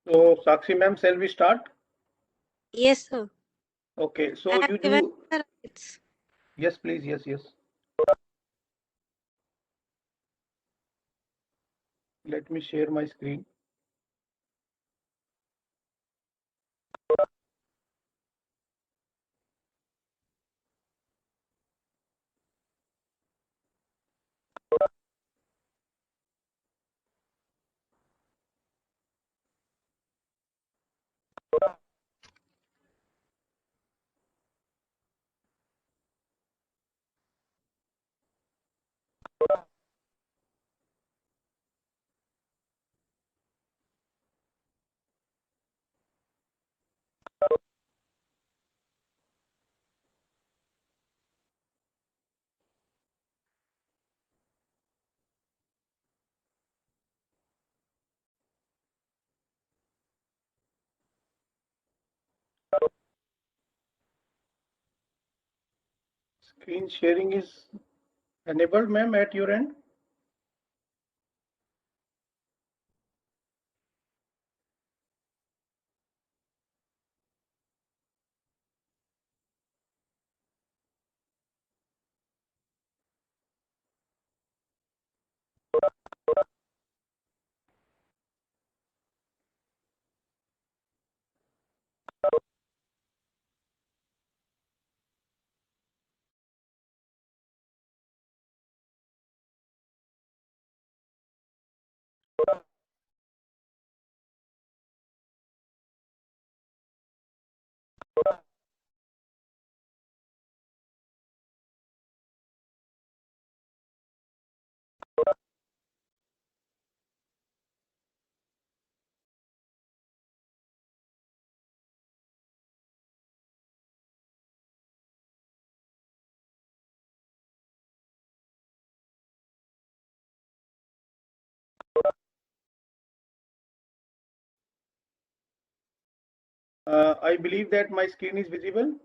So, Sakshi ma'am, shall we start? Yes, sir. Okay, I so have you given do, the rights. yes, please, yes, yes. Let me share my screen. Screen sharing is enabled, ma'am, at your end. I believe that my screen is visible.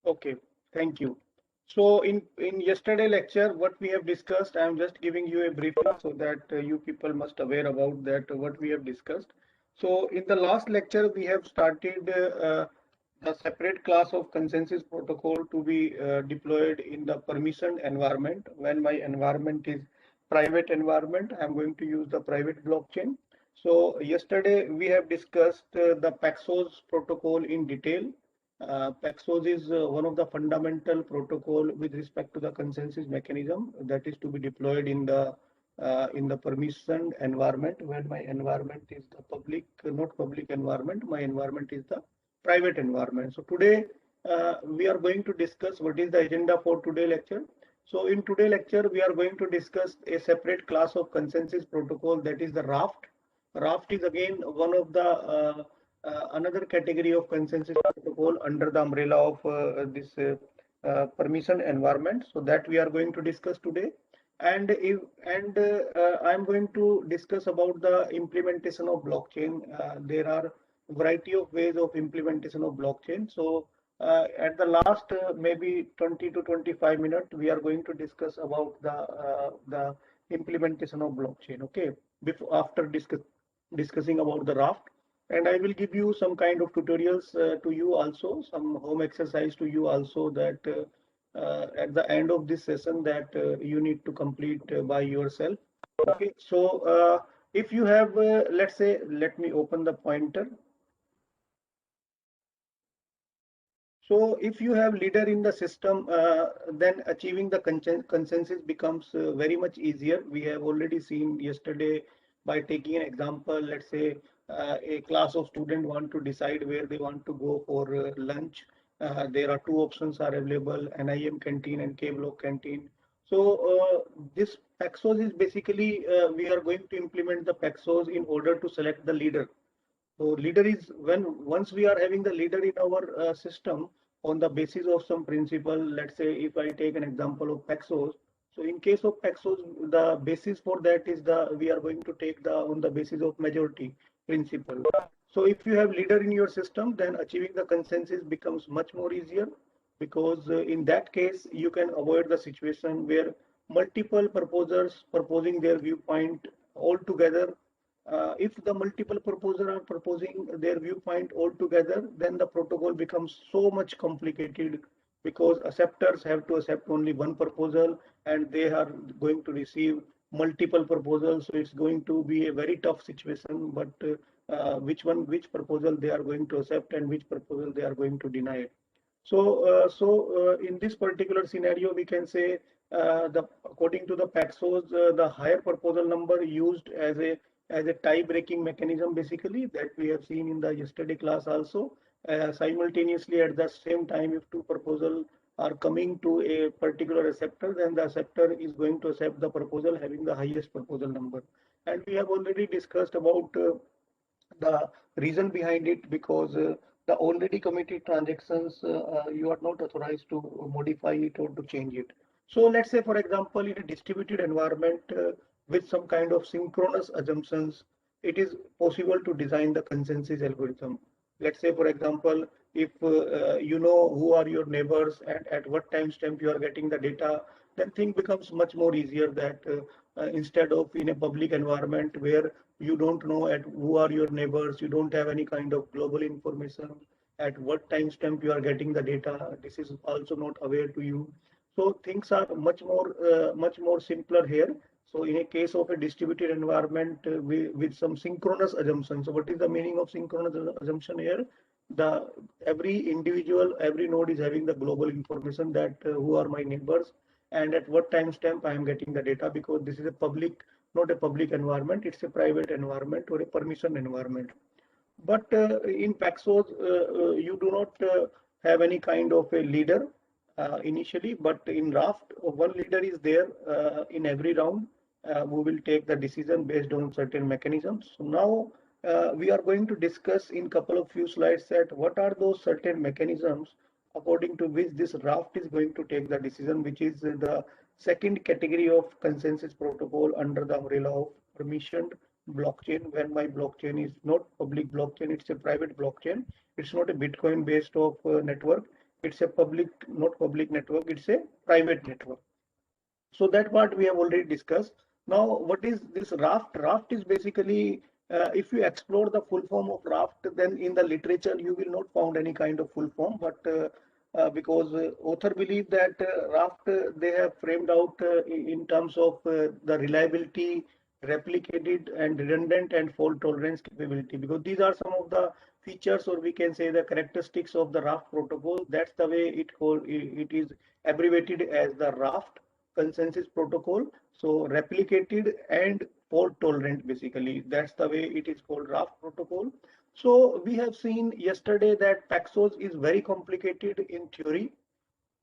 Okay, thank you. So in yesterday lecture, what we have discussed, I am just giving you a briefing so that you people must aware about that what we have discussed. So in the last lecture, we have started a separate class of consensus protocol to be deployed in the permission environment. When my environment is private environment, I'm going to use the private blockchain. So yesterday we have discussed the Paxos protocol in detail. Paxos is one of the fundamental protocol with respect to the consensus mechanism that is to be deployed in the permission environment. When my environment is the public, not public environment, my environment is the private environment. So today we are going to discuss what is the agenda for today lecture. So in today lecture, we are going to discuss a separate class of consensus protocol that is the raft. Raft is again one of the another category of consensus protocol under the umbrella of this permission environment. So that we are going to discuss today. And I'm going to discuss about the implementation of blockchain. There are variety of ways of implementation of blockchain. So at the last maybe 20 to 25 minutes, we are going to discuss about the implementation of blockchain. Okay, before after discussing about the raft, and I will give you some kind of tutorials to you also, some home exercise to you also that at the end of this session that you need to complete by yourself. Okay, so if you have, let's say, let me open the pointer. So if you have leader in the system, then achieving the consensus becomes very much easier. We have already seen yesterday by taking an example, let's say a class of students want to decide where they want to go for lunch. There are two options are available, NIM canteen and K block canteen. So this Paxos is basically, we are going to implement the Paxos in order to select the leader. So leader is when once we are having the leader in our system on the basis of some principle. Let's say if I take an example of Paxos. So in case of Paxos, the basis for that is the we are going to take the on the basis of majority principle. So if you have leader in your system, then achieving the consensus becomes much more easier because in that case you can avoid the situation where multiple proposers proposing their viewpoint all together if the multiple proposers are proposing their viewpoint all together, then the protocol becomes so much complicated because acceptors have to accept only one proposal and they are going to receive multiple proposals. So it's going to be a very tough situation. But which proposal they are going to accept and which proposal they are going to deny it. So in this particular scenario, we can say according to the Paxos, the higher proposal number used as a tie-breaking mechanism, basically that we have seen in the yesterday class also. Simultaneously, at the same time, if two proposals are coming to a particular acceptor, then the acceptor is going to accept the proposal having the highest proposal number. And we have already discussed about the reason behind it because the already committed transactions, you are not authorized to modify it or to change it. So let's say, for example, in a distributed environment with some kind of synchronous assumptions, it is possible to design the consensus algorithm. Let's say, for example, if you know who are your neighbors and at what time stamp you are getting the data, then thing becomes much more easier that instead of in a public environment where you don't know at who are your neighbors, you don't have any kind of global information, at what time stamp you are getting the data, this is also not aware to you. So things are much more simpler here. So in a case of a distributed environment with some synchronous assumptions. So what is the meaning of synchronous assumption here? The every individual, every node is having the global information that who are my neighbors and at what time stamp I am getting the data, because this is a public, not a public environment, it's a private environment or a permission environment. But in Paxos, you do not have any kind of a leader initially, but in Raft, one leader is there in every round who will take the decision based on certain mechanisms. So now we are going to discuss in couple of few slides that what are those certain mechanisms according to which this Raft is going to take the decision, which is the second category of consensus protocol under the umbrella of permissioned blockchain. When my blockchain is not public blockchain, it's a private blockchain. It's not a Bitcoin based of network. It's a public, not public network. It's a private network. So that part we have already discussed. Now, what is this Raft? Raft is basically, if you explore the full form of Raft, then in the literature you will not found any kind of full form, but because author believe that Raft they have framed out in terms of the reliability, replicated and redundant and fault tolerance capability, because these are some of the features, or we can say the characteristics of the Raft protocol. That's the way it is abbreviated as the Raft consensus protocol. So replicated and fault tolerant, basically that's the way it is called, Raft protocol. So we have seen yesterday that Paxos is very complicated in theory,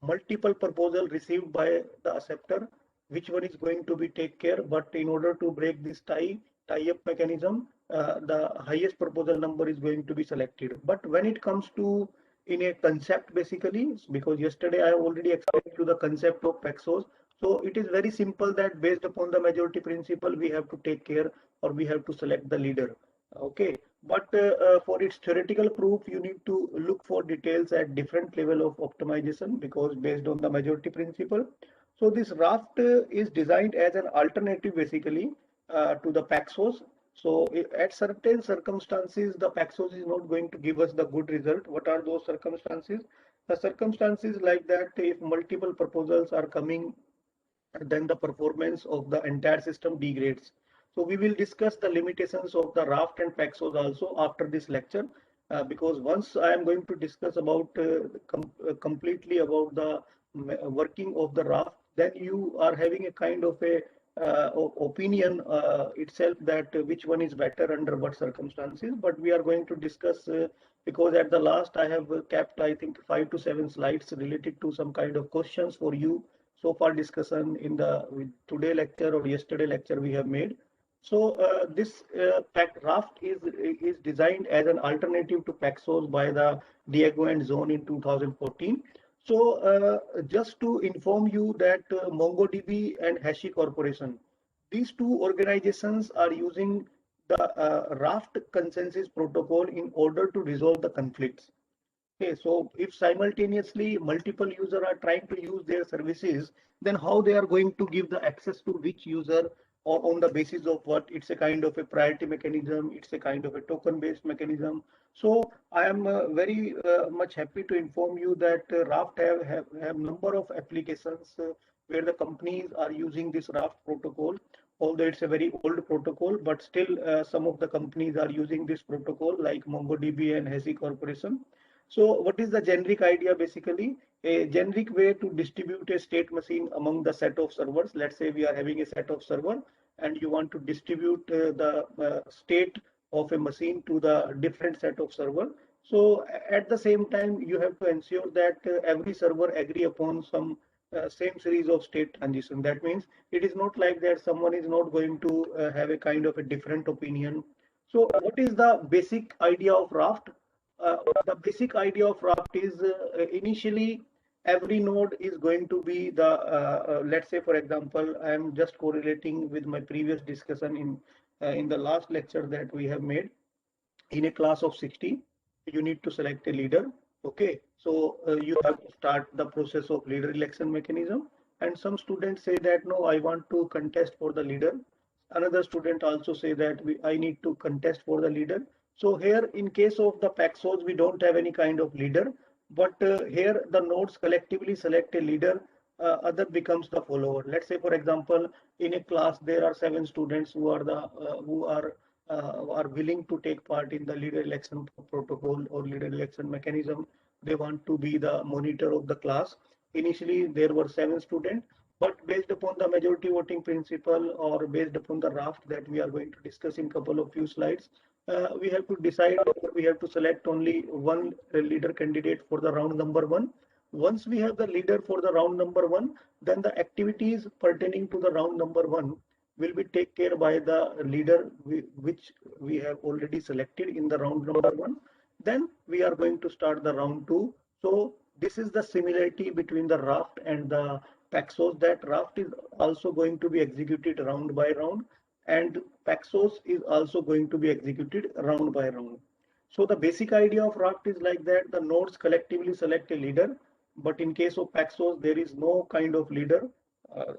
multiple proposal received by the acceptor, which one is going to be take care. But in order to break this tie-up mechanism, the highest proposal number is going to be selected. But when it comes to in a concept, basically, because yesterday I already explained to the concept of Paxos. So it is very simple that based upon the majority principle, we have to take care or we have to select the leader. Okay, but for its theoretical proof, you need to look for details at different level of optimization, because based on the majority principle. So this Raft is designed as an alternative, basically, to the Paxos. So at certain circumstances, the Paxos is not going to give us the good result. What are those circumstances? The circumstances like that, if multiple proposals are coming, then the performance of the entire system degrades. So we will discuss the limitations of the Raft and Paxos also after this lecture, because once I am going to discuss about completely about the working of the Raft, then you are having a kind of a opinion itself that which one is better under what circumstances. But we are going to discuss because at the last I have kept, I think, 5 to 7 slides related to some kind of questions for you so far discussion in the today lecture or yesterday lecture we have made. So this Raft is designed as an alternative to Paxos by the Diego and Zone in 2014. So just to inform you that MongoDB and Hashi Corporation, these two organizations are using the Raft consensus protocol in order to resolve the conflicts. Okay, so if simultaneously multiple users are trying to use their services, then how they are going to give the access to which user or on the basis of what? It's a kind of a priority mechanism, it's a kind of a token based mechanism. So I am very much happy to inform you that Raft have number of applications where the companies are using this Raft protocol. Although it's a very old protocol, but still some of the companies are using this protocol like MongoDB and Hesi Corporation. So what is the generic idea? Basically, a generic way to distribute a state machine among the set of servers. Let's say we are having a set of server and you want to distribute the state of a machine to the different set of server. So at the same time, you have to ensure that every server agree upon some same series of state transition. That means it is not like that someone is not going to have a kind of a different opinion. So what is the basic idea of Raft? The basic idea of Raft is initially every node is going to be the let's say for example, I am just correlating with my previous discussion in the last lecture that we have made. In a class of 60, you need to select a leader. Okay, so you have to start the process of leader election mechanism. And some students say that no, I want to contest for the leader. Another student also say that I need to contest for the leader. So here, in case of the Paxos, we don't have any kind of leader, but here the nodes collectively select a leader. Other becomes the follower. Let's say, for example, in a class there are 7 students who are willing to take part in the leader election protocol or leader election mechanism. They want to be the monitor of the class. Initially, there were 7 students, but based upon the majority voting principle or based upon the raft that we are going to discuss in couple of few slides, we have to decide whether we have to select only one leader candidate for the round number one. Once we have the leader for the round number one, then the activities pertaining to the round number one will be taken care by the leader which we have already selected in the round number one. Then we are going to start the round two. So this is the similarity between the raft and the Paxos, that raft is also going to be executed round by round and Paxos is also going to be executed round by round. So the basic idea of raft is like that the nodes collectively select a leader, but in case of Paxos, there is no kind of leader.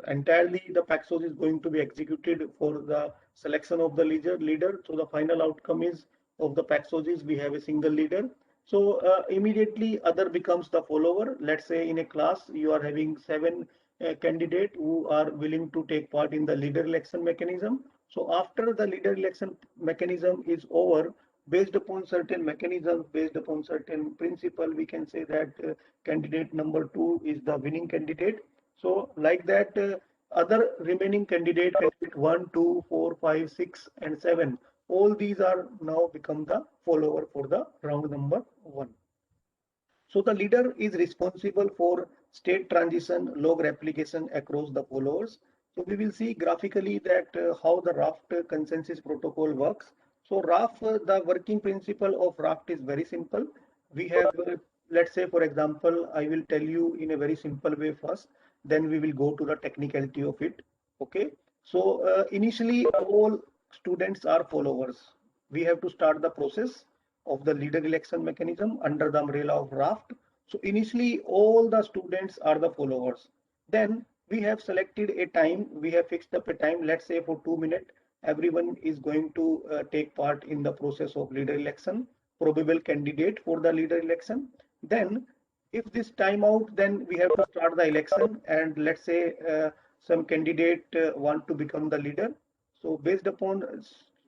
Entirely the Paxos is going to be executed for the selection of the leader. So the final outcome is of the Paxos is we have a single leader. So immediately other becomes the follower. Let's say in a class you are having 7 candidates who are willing to take part in the leader election mechanism. So after the leader election mechanism is over, based upon certain mechanisms, based upon certain principle, we can say that candidate number 2 is the winning candidate. So like that, other remaining candidate, candidate 1, 2, 4, 5, 6, and 7, all these are now become the follower for the round number 1. So the leader is responsible for state transition log replication across the followers. So we will see graphically that how the Raft consensus protocol works. So Raft, the working principle of Raft is very simple. We have, let's say for example, I will tell you in a very simple way first, then we will go to the technicality of it. Okay. So initially all students are followers. We have to start the process of the leader election mechanism under the umbrella of Raft. So initially all the students are the followers. Then we have selected a time, we have fixed up a time, let's say for 2 minutes, everyone is going to take part in the process of leader election, probable candidate for the leader election. Then if this time out, then we have to start the election and let's say some candidate want to become the leader. So based upon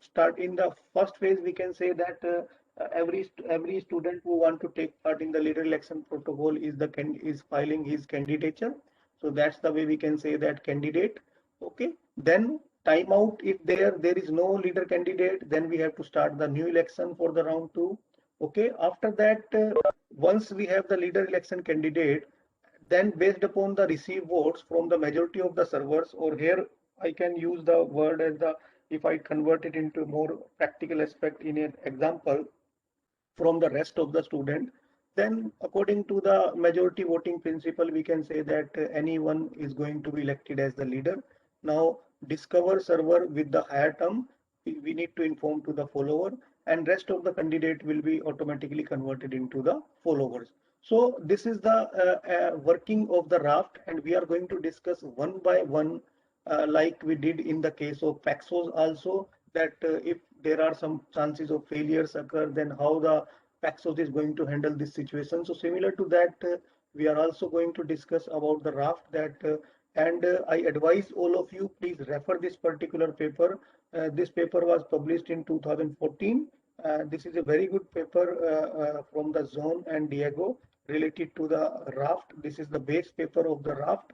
start in the first phase, we can say that every student who want to take part in the leader election protocol is filing his candidature. So that's the way we can say that candidate. Okay. Then timeout, if there is no leader candidate, then we have to start the new election for the round two. Okay. After that, once we have the leader election candidate, then based upon the received votes from the majority of the servers, or here I can use the word as the, if I convert it into more practical aspect in an example, from the rest of the student, then according to the majority voting principle, we can say that anyone is going to be elected as the leader. Now discover server with the higher term, we need to inform to the follower, and rest of the candidate will be automatically converted into the followers. So this is the working of the raft, and we are going to discuss one by one like we did in the case of Paxos also, that if there are some chances of failures occur, then how the Paxos is going to handle this situation. So similar to that, we are also going to discuss about the raft that, and I advise all of you, please refer this particular paper. This paper was published in 2014. This is a very good paper from the Zone and Diego related to the raft. This is the base paper of the raft.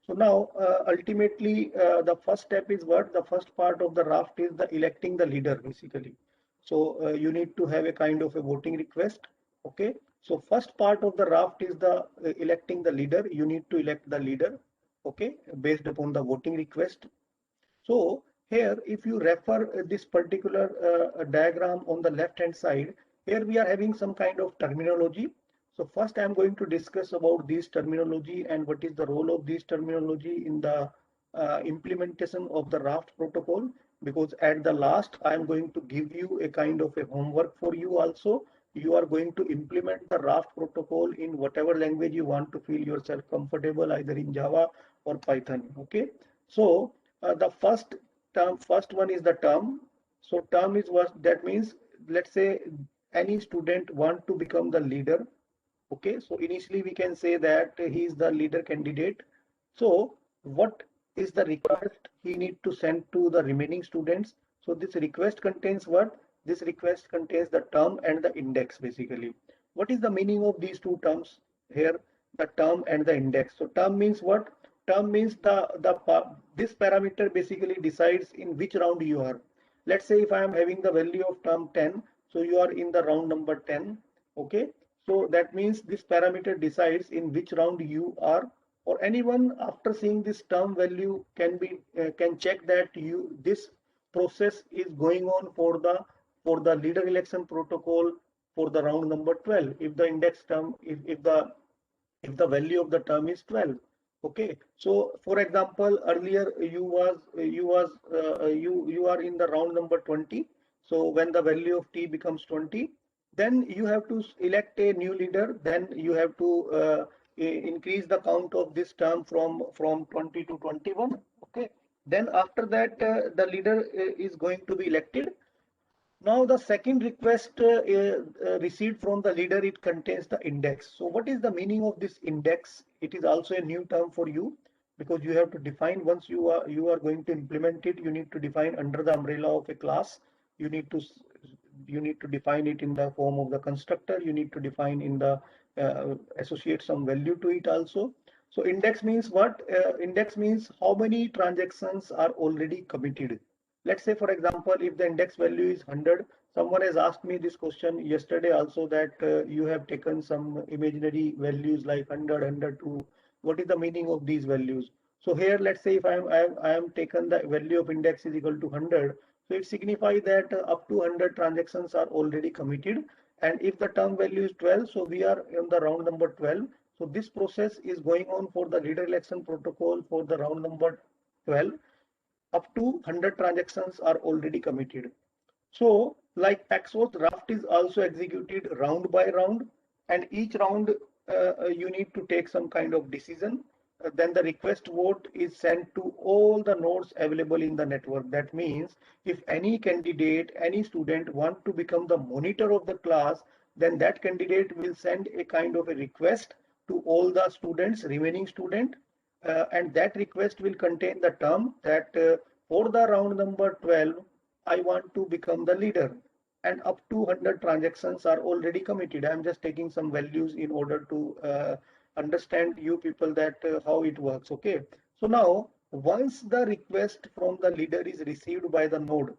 So now, ultimately, the first step is what? The first part of the raft is the electing the leader, basically. So you need to have a kind of a voting request. Okay. So first part of the raft is the electing the leader. You need to elect the leader. Okay, based upon the voting request. So here, if you refer this particular diagram on the left hand side, here we are having some kind of terminology. So first I'm going to discuss about this terminology and what is the role of this terminology in the implementation of the raft protocol, because at the last I'm going to give you a kind of a homework for you also. You are going to implement the raft protocol in whatever language you want to feel yourself comfortable, either in Java or Python. Okay. So the first one is the term. So term is what that means. Let's say any student want to become the leader. Okay, so initially we can say that he is the leader candidate. So what is the request he need to send to the remaining students? So this request contains what? This request contains the term and the index basically. What is the meaning of these two terms here? The term and the index. So term means what? Term means this parameter basically decides in which round you are. Let's say if I am having the value of term 10, so you are in the round number 10. Okay, so that means this parameter decides in which round you are, or anyone after seeing this term value can check that this process is going on for the leader election protocol for the round number 12 if the index term if the value of the term is 12. Okay, so for example, earlier you are in the round number 20. So when the value of t becomes 20, then you have to elect a new leader. Then you have to increase the count of this term from 20 to 21. Okay, then after that the leader is going to be elected. Now the second request received from the leader, it contains the index. So what is the meaning of this index? It is also a new term for you, because you have to define, once you are going to implement it, you need to define under the umbrella of a class. You need to define it in the form of the constructor. You need to define in the associate some value to it also. So index means what? Index means how many transactions are already committed. Let's say, for example, if the index value is 100, someone has asked me this question yesterday also, that you have taken some imaginary values like 100, 102. What is the meaning of these values? So here, let's say if I am taken the value of index is equal to 100. So it signifies that up to 100 transactions are already committed. And if the term value is 12, so we are in the round number 12. So this process is going on for the leader election protocol for the round number 12. Up to 100 transactions are already committed. So like Paxos, raft is also executed round by round, and each round you need to take some kind of decision. Then the request vote is sent to all the nodes available in the network. That means if any candidate, any student want to become the monitor of the class, then that candidate will send a kind of a request to all the students, remaining student, and that request will contain the term that for the round number 12, I want to become the leader, and up to 100 transactions are already committed. I'm just taking some values in order to understand you people that how it works. Okay. So now once the request from the leader is received by the node,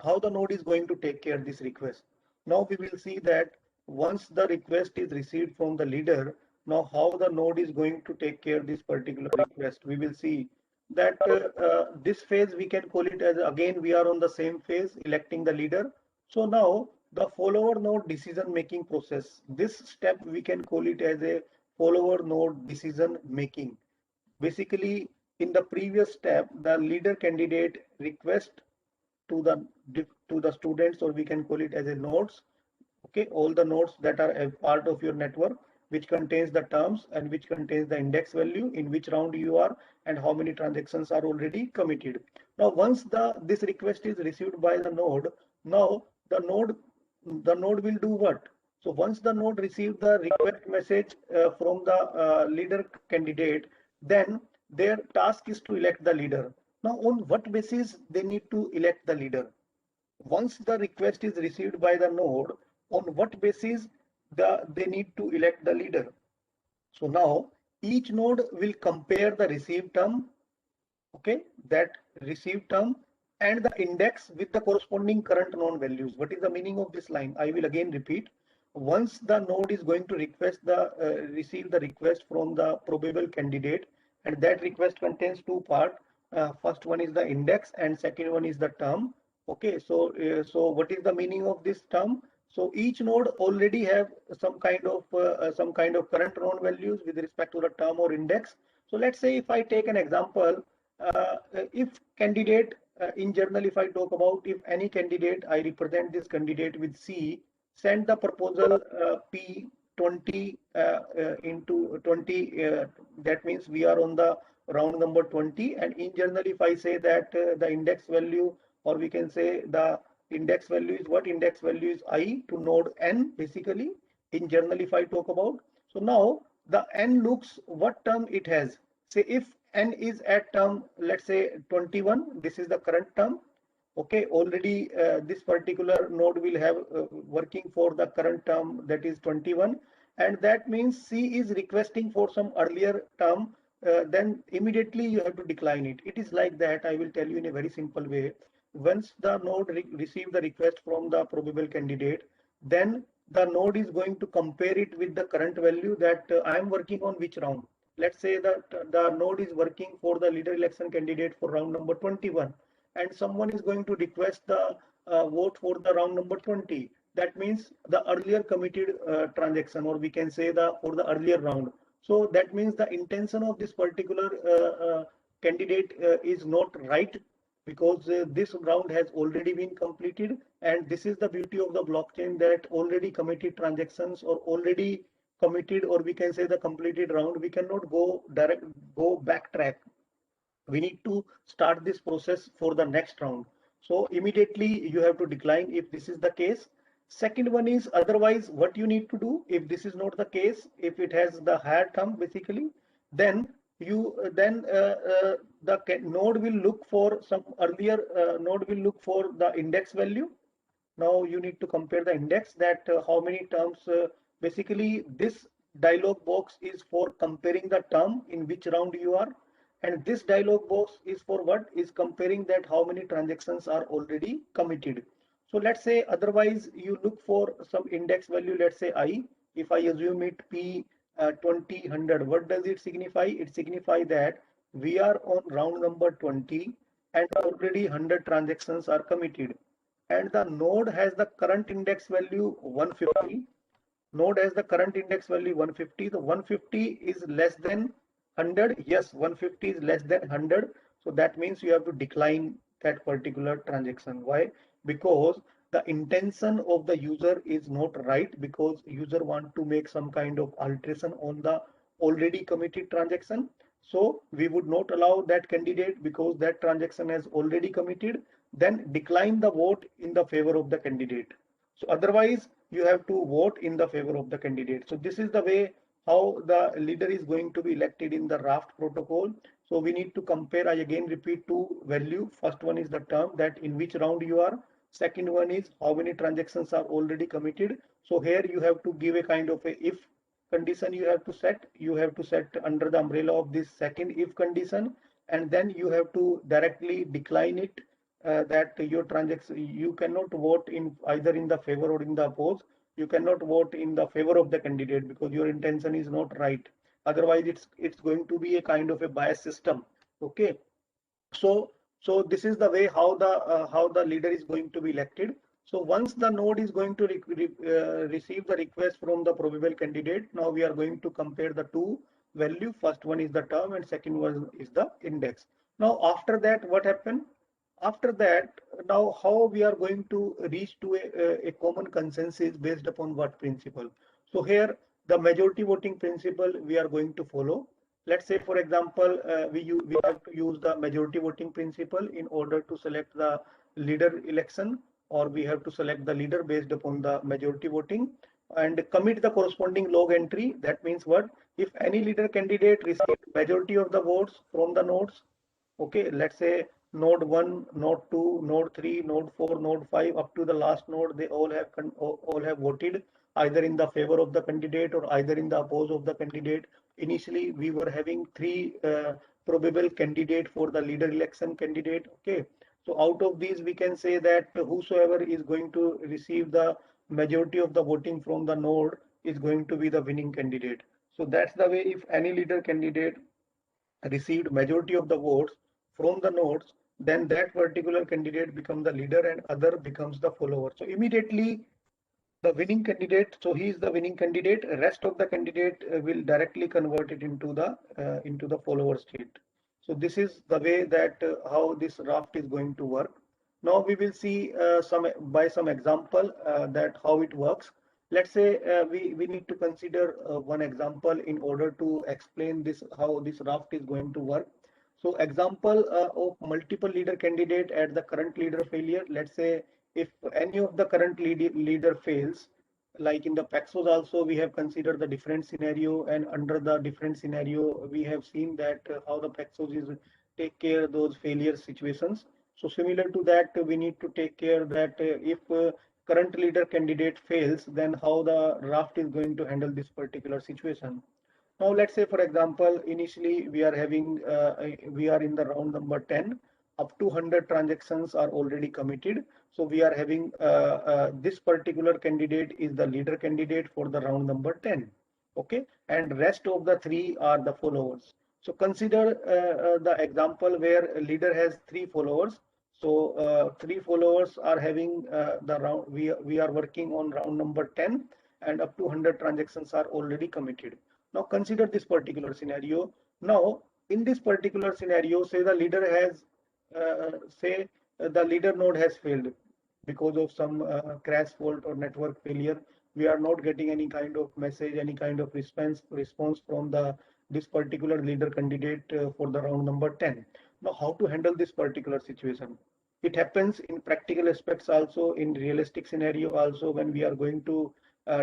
how the node is going to take care of this request. Now we will see that once the request is received from the leader, now how the node is going to take care of this particular request. We will see that this phase we can call it as, again we are on the same phase, electing the leader. So now the follower node decision making process, this step we can call it as a follower node decision making. Basically, in the previous step, the leader candidate request to the students, or we can call it as a nodes. Okay, all the nodes that are a part of your network. which contains the terms and which contains the index value, in which round you are, and how many transactions are already committed. Now, once this request is received by the node, now the node will do what? So once the node receives the request message from the leader candidate, then their task is to elect the leader. Now, on what basis they need to elect the leader? Once the request is received by the node, on what basis they need to elect the leader? So now each node will compare the received term, okay, that received term and the index with the corresponding current known values. What is the meaning of this line? I will again repeat. Once the node is going to receive the request from the probable candidate, and that request contains two parts. First one is the index and second one is the term. Okay, so what is the meaning of this term? So each node already have some kind of current known values with respect to the term or index. So let's say if I take an example, if candidate in general, if I talk about, if any candidate, I represent this candidate with C, send the proposal P 20 into 20, that means we are on the round number 20, and in general if I say that the index value, or we can say the index value is what? Index value is I to node N basically, in general if I talk about. So now the N looks what term it has. Say if N is at term, let's say 21, this is the current term. Okay, already this particular node will have working for the current term, that is 21, and that means C is requesting for some earlier term, then immediately you have to decline it. It is like that. I will tell you in a very simple way. Once the node receive the request from the probable candidate, then the node is going to compare it with the current value that I am working on which round. Let's say that the node is working for the leader election candidate for round number 21, and someone is going to request the vote for the round number 20. That means the earlier committed transaction, or we can say the for the earlier round. So that means the intention of this particular candidate is not right, because this round has already been completed, and this is the beauty of the blockchain, that already committed transactions or already committed, or we can say the completed round, we cannot go backtrack. We need to start this process for the next round. So immediately you have to decline if this is the case. Second one is, otherwise what you need to do if this is not the case, if it has the higher term basically, then the node will look for some earlier node will look for the index value. Now you need to compare the index, that how many terms, basically this dialog box is for comparing the term in which round you are, and this dialog box is for what? Is comparing that how many transactions are already committed. So let's say otherwise you look for some index value, let's say I, if I assume it P 20, 100, what does it signify? It signifies that we are on round number 20 and already 100 transactions are committed, and the node has the current index value 150. Node has the current index value 150. The 150 is less than 100. Yes, 150 is less than 100. So that means you have to decline that particular transaction. Why? Because the intention of the user is not right, because user want to make some kind of alteration on the already committed transaction. So we would not allow that candidate, because that transaction has already committed. Then decline the vote in the favor of the candidate. So otherwise you have to vote in the favor of the candidate. So this is the way how the leader is going to be elected in the Raft protocol. So we need to compare, I again repeat, two value. First one is the term, that in which round you are. Second one is how many transactions are already committed. So here you have to give a kind of a if condition you have to set. You have to set under the umbrella of this second if condition, and then you have to directly decline it, that your transaction, you cannot vote in either in the favor or in the oppose. You cannot vote in the favor of the candidate because your intention is not right. Otherwise it's going to be a kind of a bias system. Okay, so this is the way how the leader is going to be elected. So once the node is going to receive the request from the probable candidate, now we are going to compare the two value. First one is the term and second one is the index. Now after that, what happened? After that, now how we are going to reach to a common consensus based upon what principle? So here the majority voting principle we are going to follow. Let's say, for example, we have to use the majority voting principle in order to select the leader election, or we have to select the leader based upon the majority voting and commit the corresponding log entry. That means what? If any leader candidate received majority of the votes from the nodes, okay, let's say node 1, node 2, node 3, node 4, node 5, up to the last node, they all have voted either in the favor of the candidate or either in the oppose of the candidate. Initially we were having three probable candidate for the leader election candidate. Okay, so out of these we can say that whosoever is going to receive the majority of the voting from the node is going to be the winning candidate. So that's the way. If any leader candidate received majority of the votes from the nodes, then that particular candidate becomes the leader and other becomes the follower. So immediately the winning candidate, so he is the winning candidate, rest of the candidate will directly convert it into the follower state. So this is the way that how this raft is going to work. Now we will see some example that how it works. Let's say we need to consider one example in order to explain this how this raft is going to work. So example of multiple leader candidate at the current leader failure. Let's say if any of the current leader fails, like in the Paxos also we have considered the different scenario, and under the different scenario we have seen that how the Paxos is take care of those failure situations. So similar to that, we need to take care that if current leader candidate fails, then how the raft is going to handle this particular situation. Now let's say, for example, initially we are in the round number 10, up to 100 transactions are already committed. So we are having this particular candidate is the leader candidate for the round number 10. Okay, and rest of the three are the followers. So consider the example where a leader has three followers. So three followers are having the round. We are working on round number 10, and up to 100 transactions are already committed. Now consider this particular scenario. Now in this particular scenario, say the leader has, the leader node has failed because of some crash fault or network failure. We are not getting any kind of message, any kind of response from the this particular leader candidate for the round number 10. Now how to handle this particular situation? It happens in practical aspects also, in realistic scenario also. When we are going to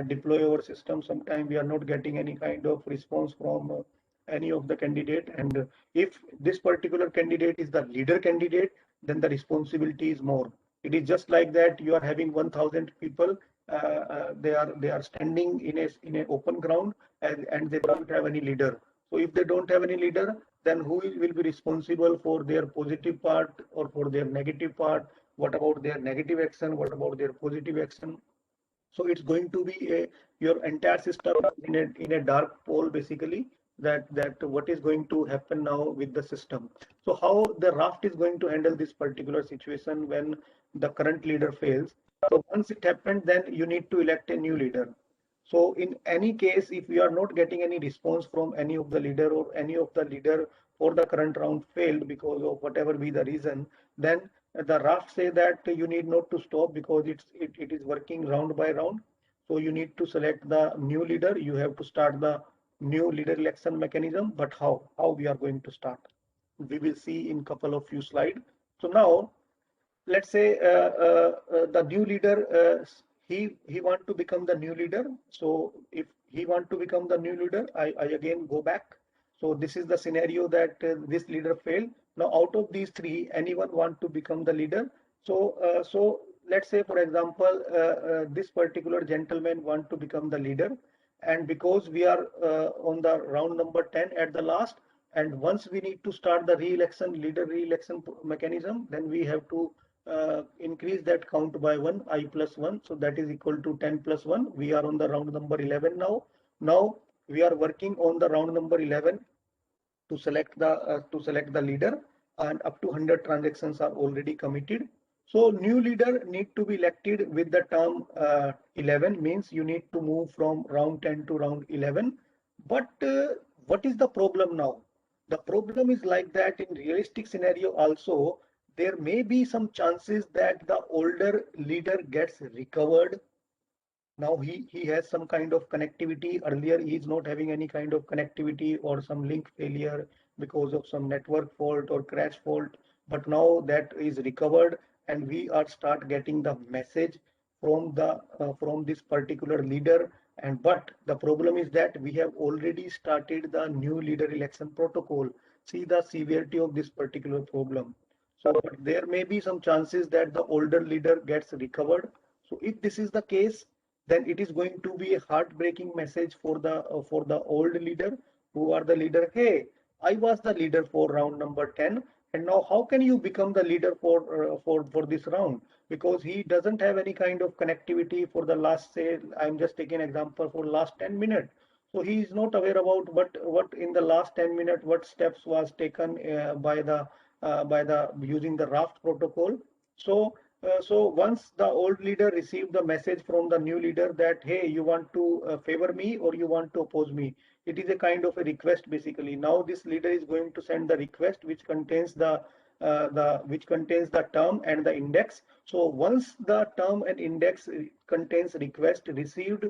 deploy our system, sometimes we are not getting any kind of response from any of the candidate, and if this particular candidate is the leader candidate, then the responsibility is more. It is just like that you are having 1000 people, they are standing in a open ground, and they don't have any leader. So if they don't have any leader, then who will be responsible for their positive part or for their negative part? What about their negative action? What about their positive action? So it's going to be your entire system in a dark pole, basically, that what is going to happen now with the system. So how the raft is going to handle this particular situation when the current leader fails? So once it happened, then you need to elect a new leader. So in any case, if we are not getting any response from any of the leader, or any of the leader for the current round failed because of whatever be the reason, then the raft say that you need not to stop, because it is working round by round. So you need to select the new leader. You have to start the new leader election mechanism. But how we are going to start? We will see in couple of few slides. So now let's say the new leader, he want to become the new leader. So if he want to become the new leader, I again go back. So this is the scenario that this leader failed. Now out of these three, anyone want to become the leader? So let's say, for example, this particular gentleman want to become the leader, and because we are on the round number 10 at the last, and once we need to start the leader re-election mechanism, then we have to increase that count by 1, I plus 1. So that is equal to 10 plus 1. We are on the round number 11 now. Now we are working on the round number 11 to select the leader, and up to 100 transactions are already committed. So new leader need to be elected with the term 11, means you need to move from round 10 to round 11. But what is the problem now? The problem is like that in realistic scenario also, there may be some chances that the older leader gets recovered Now he has some kind of connectivity. Earlier he is not having any kind of connectivity or some link failure because of some network fault or crash fault. But now that is recovered and we are start getting the message from this particular leader. And but the problem is that we have already started the new leader election protocol. See the severity of this particular problem. So but there may be some chances that the older leader gets recovered. So if this is the case, then it is going to be a heartbreaking message for the old leader who are the leader. Hey, I was the leader for round number 10, and now how can you become the leader for this round? Because he doesn't have any kind of connectivity for the last, say, I'm just taking an example for last 10 minutes. So he is not aware about what in the last 10 minutes what steps was taken by the using the raft protocol. So once the old leader received the message from the new leader that, hey, you want to favor me or you want to oppose me, it is a kind of a request basically. Now this leader is going to send the request which contains the term and the index. So once the term and index contains request received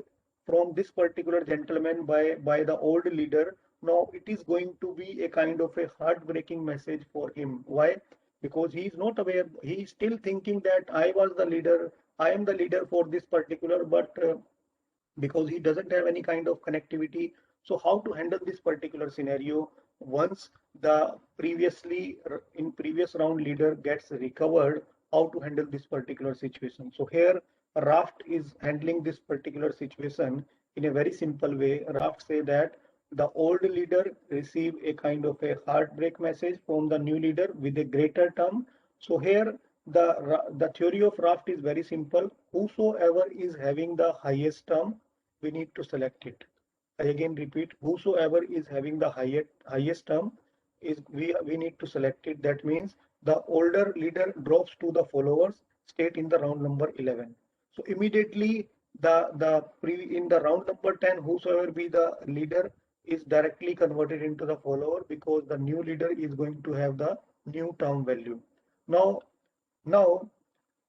from this particular gentleman by the old leader, now it is going to be a kind of a heartbreaking message for him. Why? Because he is not aware, he is still thinking that I was the leader, I am the leader for this particular, but because he doesn't have any kind of connectivity. So how to handle this particular scenario once the in previous round leader gets recovered, how to handle this particular situation? So here Raft is handling this particular situation in a very simple way. Raft say that the old leader receive a kind of a heartbreak message from the new leader with a greater term. So here the theory of Raft is very simple. Whosoever is having the highest term, we need to select it. I again repeat, whosoever is having the highest term is we need to select it. That means the older leader drops to the followers state in the round number 11. So immediately in the round number 10, whosoever be the leader is directly converted into the follower because the new leader is going to have the new term value. Now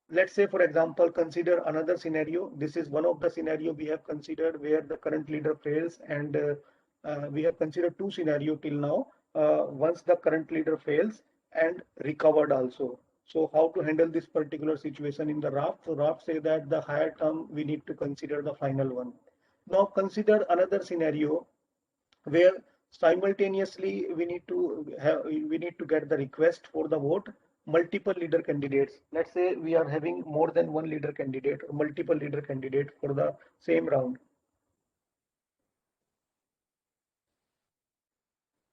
let's say, for example, consider another scenario. This is one of the scenario we have considered where the current leader fails, and we have considered two scenario till now. Once the current leader fails and recovered also. So how to handle this particular situation in the raft? So raft say that the higher term we need to consider the final one. Now consider another scenario where simultaneously we need to get the request for the vote multiple leader candidates. Let's say we are having more than one leader candidate or multiple leader candidate for the same round.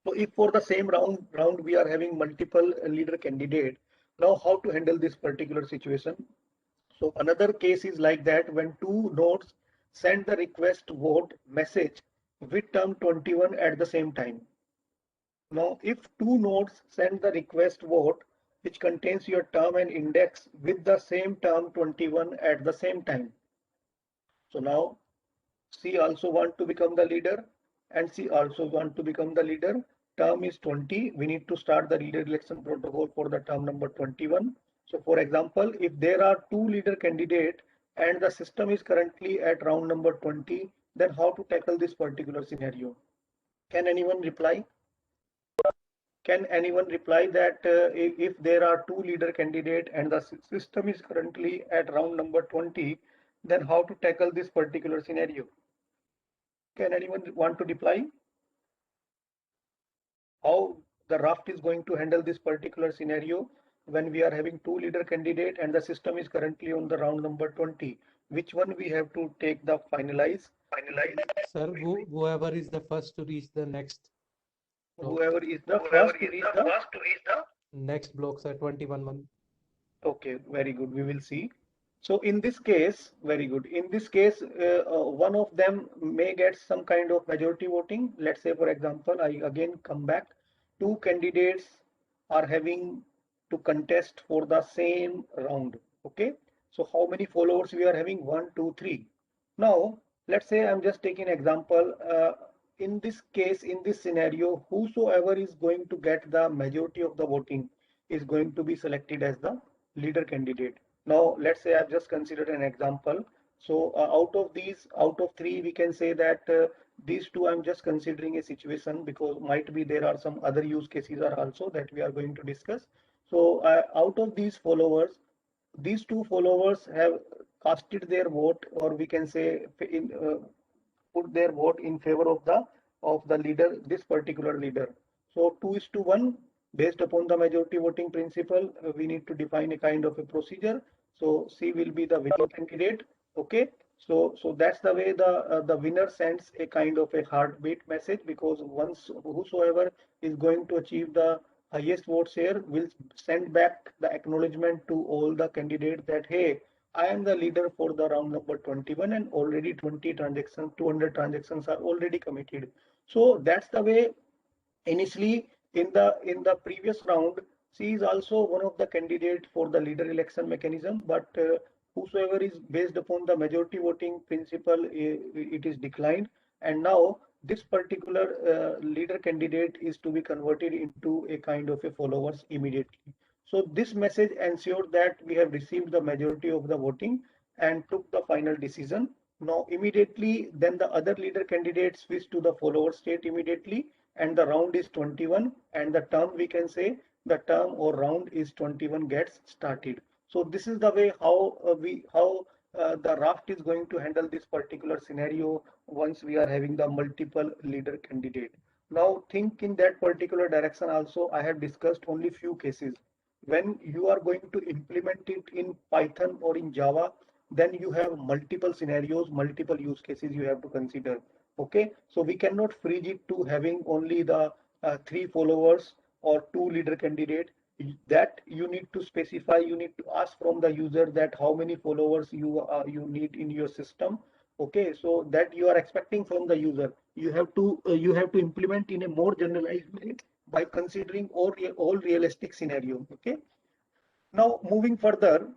So if for the same round we are having multiple leader candidate, now how to handle this particular situation? So another case is like that when two nodes send the request vote message with term 21 at the same time. Now, if two nodes send the request vote which contains your term and index with the same term 21 at the same time. So now C also want to become the leader and C also want to become the leader. Term is 20. We need to start the leader election protocol for the term number 21. So for example, if there are two leader candidate and the system is currently at round number 20, then how to tackle this particular scenario? Can anyone reply? Can anyone reply that if there are two leader candidate and the system is currently at round number 20, then how to tackle this particular scenario? Can anyone want to reply? How the raft is going to handle this particular scenario when we are having two leader candidate and the system is currently on the round number 20? Which one we have to take the finalize? Sir, whoever is the first to reach the next block. Whoever is the first to reach the Next blocks are 21 1. Okay, very good. We will see. So in this case, very good. In this case, one of them may get some kind of majority voting. Let's say, for example, I again come back. Two candidates are having to contest for the same round. Okay. So how many followers we are having? One, two, three. Now, let's say I'm just taking example. In this case, in this scenario, whosoever is going to get the majority of the voting is going to be selected as the leader candidate. Now, let's say I've just considered an example. So out of three, we can say that these two I'm just considering a situation because might be there are some other use cases are also that we are going to discuss. So out of these two followers have casted their vote, or we can say put their vote in favor of the leader, this particular leader. So 2:1, based upon the majority voting principle, we need to define a kind of a procedure. So C will be the winning candidate. Okay. So that's the way the winner sends a kind of a heartbeat message, because once whosoever is going to achieve the highest vote share will send back the acknowledgement to all the candidates that hey, I am the leader for the round number 21 and already 20 transactions, 200 transactions are already committed. So that's the way initially in the previous round, she is also one of the candidate for the leader election mechanism, but whosoever is based upon the majority voting principle, it is declined. And now this particular leader candidate is to be converted into a kind of a followers immediately. So this message ensured that we have received the majority of the voting and took the final decision. Now immediately, then the other leader candidate switch to the follower state immediately, and the round is 21, and the term, we can say the term or round is 21 gets started. So this is the way how the raft is going to handle this particular scenario once we are having the multiple leader candidate. Now think in that particular direction also. I have discussed only few cases. When you are going to implement it in Python or in Java, then you have multiple scenarios, multiple use cases you have to consider. Okay, so we cannot freeze it to having only the three followers or two leader candidate. That you need to specify, you need to ask from the user that how many followers you need in your system. Okay, so that you are expecting from the user, you have to implement in a more generalized way by considering all realistic scenario. Okay, now moving further,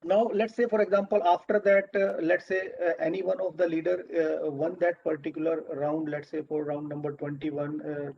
now let's say for example after that let's say any one of the leader won that particular round. Let's say for round number 21,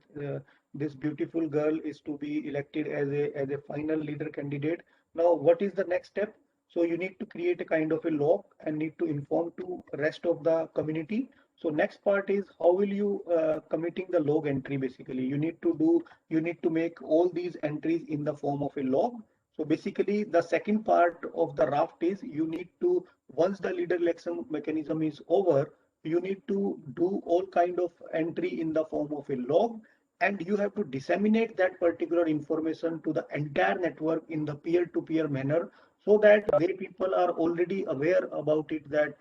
this beautiful girl is to be elected as a final leader candidate. Now what is the next step? So you need to create a kind of a log and need to inform to rest of the community. So next part is how will you committing the log entry. Basically you need to make all these entries in the form of a log. So basically, the second part of the raft is you need to, once the leader election mechanism is over, you need to do all kind of entry in the form of a log, and you have to disseminate that particular information to the entire network in the peer-to-peer manner, so that they people are already aware about it that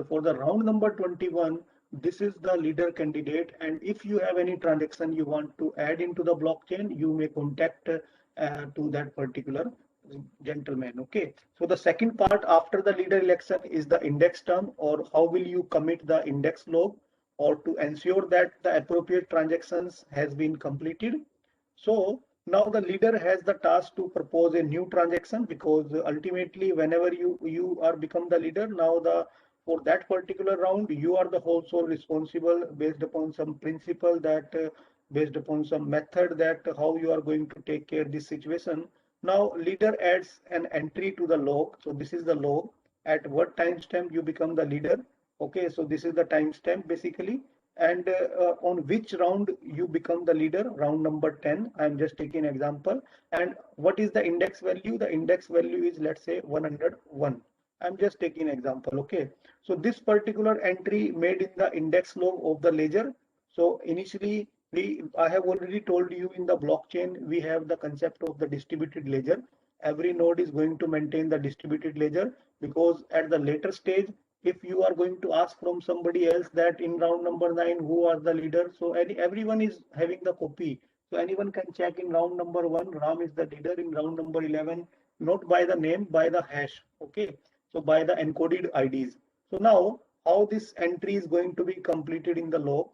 for the round number 21, this is the leader candidate, and if you have any transaction you want to add into the blockchain, you may contact to that particular gentleman. Okay, so the second part after the leader election is the index term, or how will you commit the index log, or to ensure that the appropriate transactions has been completed. So now the leader has the task to propose a new transaction, because ultimately whenever you are become the leader, now the for that particular round you are the whole sole responsible based upon some principle that based upon some method that how you are going to take care of this situation. Now leader adds an entry to the log. So this is the log at what timestamp you become the leader. Okay, so this is the timestamp basically, and on which round you become the leader, round number 10. I'm just taking example. And what is the index value? The index value is, let's say, 101. I'm just taking example. Okay, so this particular entry made in the index log of the ledger. So initially I have already told you in the blockchain we have the concept of the distributed ledger. Every node is going to maintain the distributed ledger, because at the later stage, if you are going to ask from somebody else that in round number 9 who are the leader, so everyone is having the copy, so anyone can check in round number 1 Ram is the leader, in round number 11 not by the name, by the hash. Okay, so by the encoded IDs. So now how this entry is going to be completed in the log.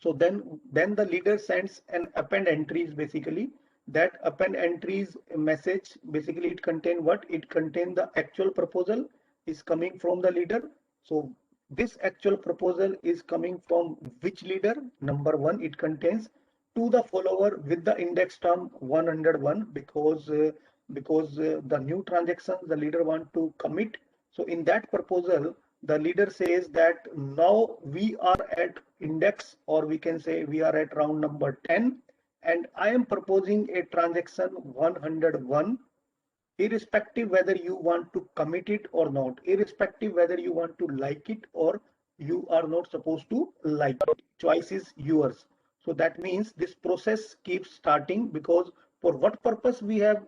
So then the leader sends an append entries. Basically that append entries message, basically it contain what? It contain the actual proposal is coming from the leader. So this actual proposal is coming from which leader? Number 1, it contains to the follower with the index term 101, because the new transaction the leader want to commit. So in that proposal, the leader says that now we are at index, or we can say we are at round number 10, and I am proposing a transaction 101, irrespective whether you want to commit it or not, irrespective whether you want to like it or you are not supposed to like it. Choice is yours. So that means this process keeps starting, because for what purpose we have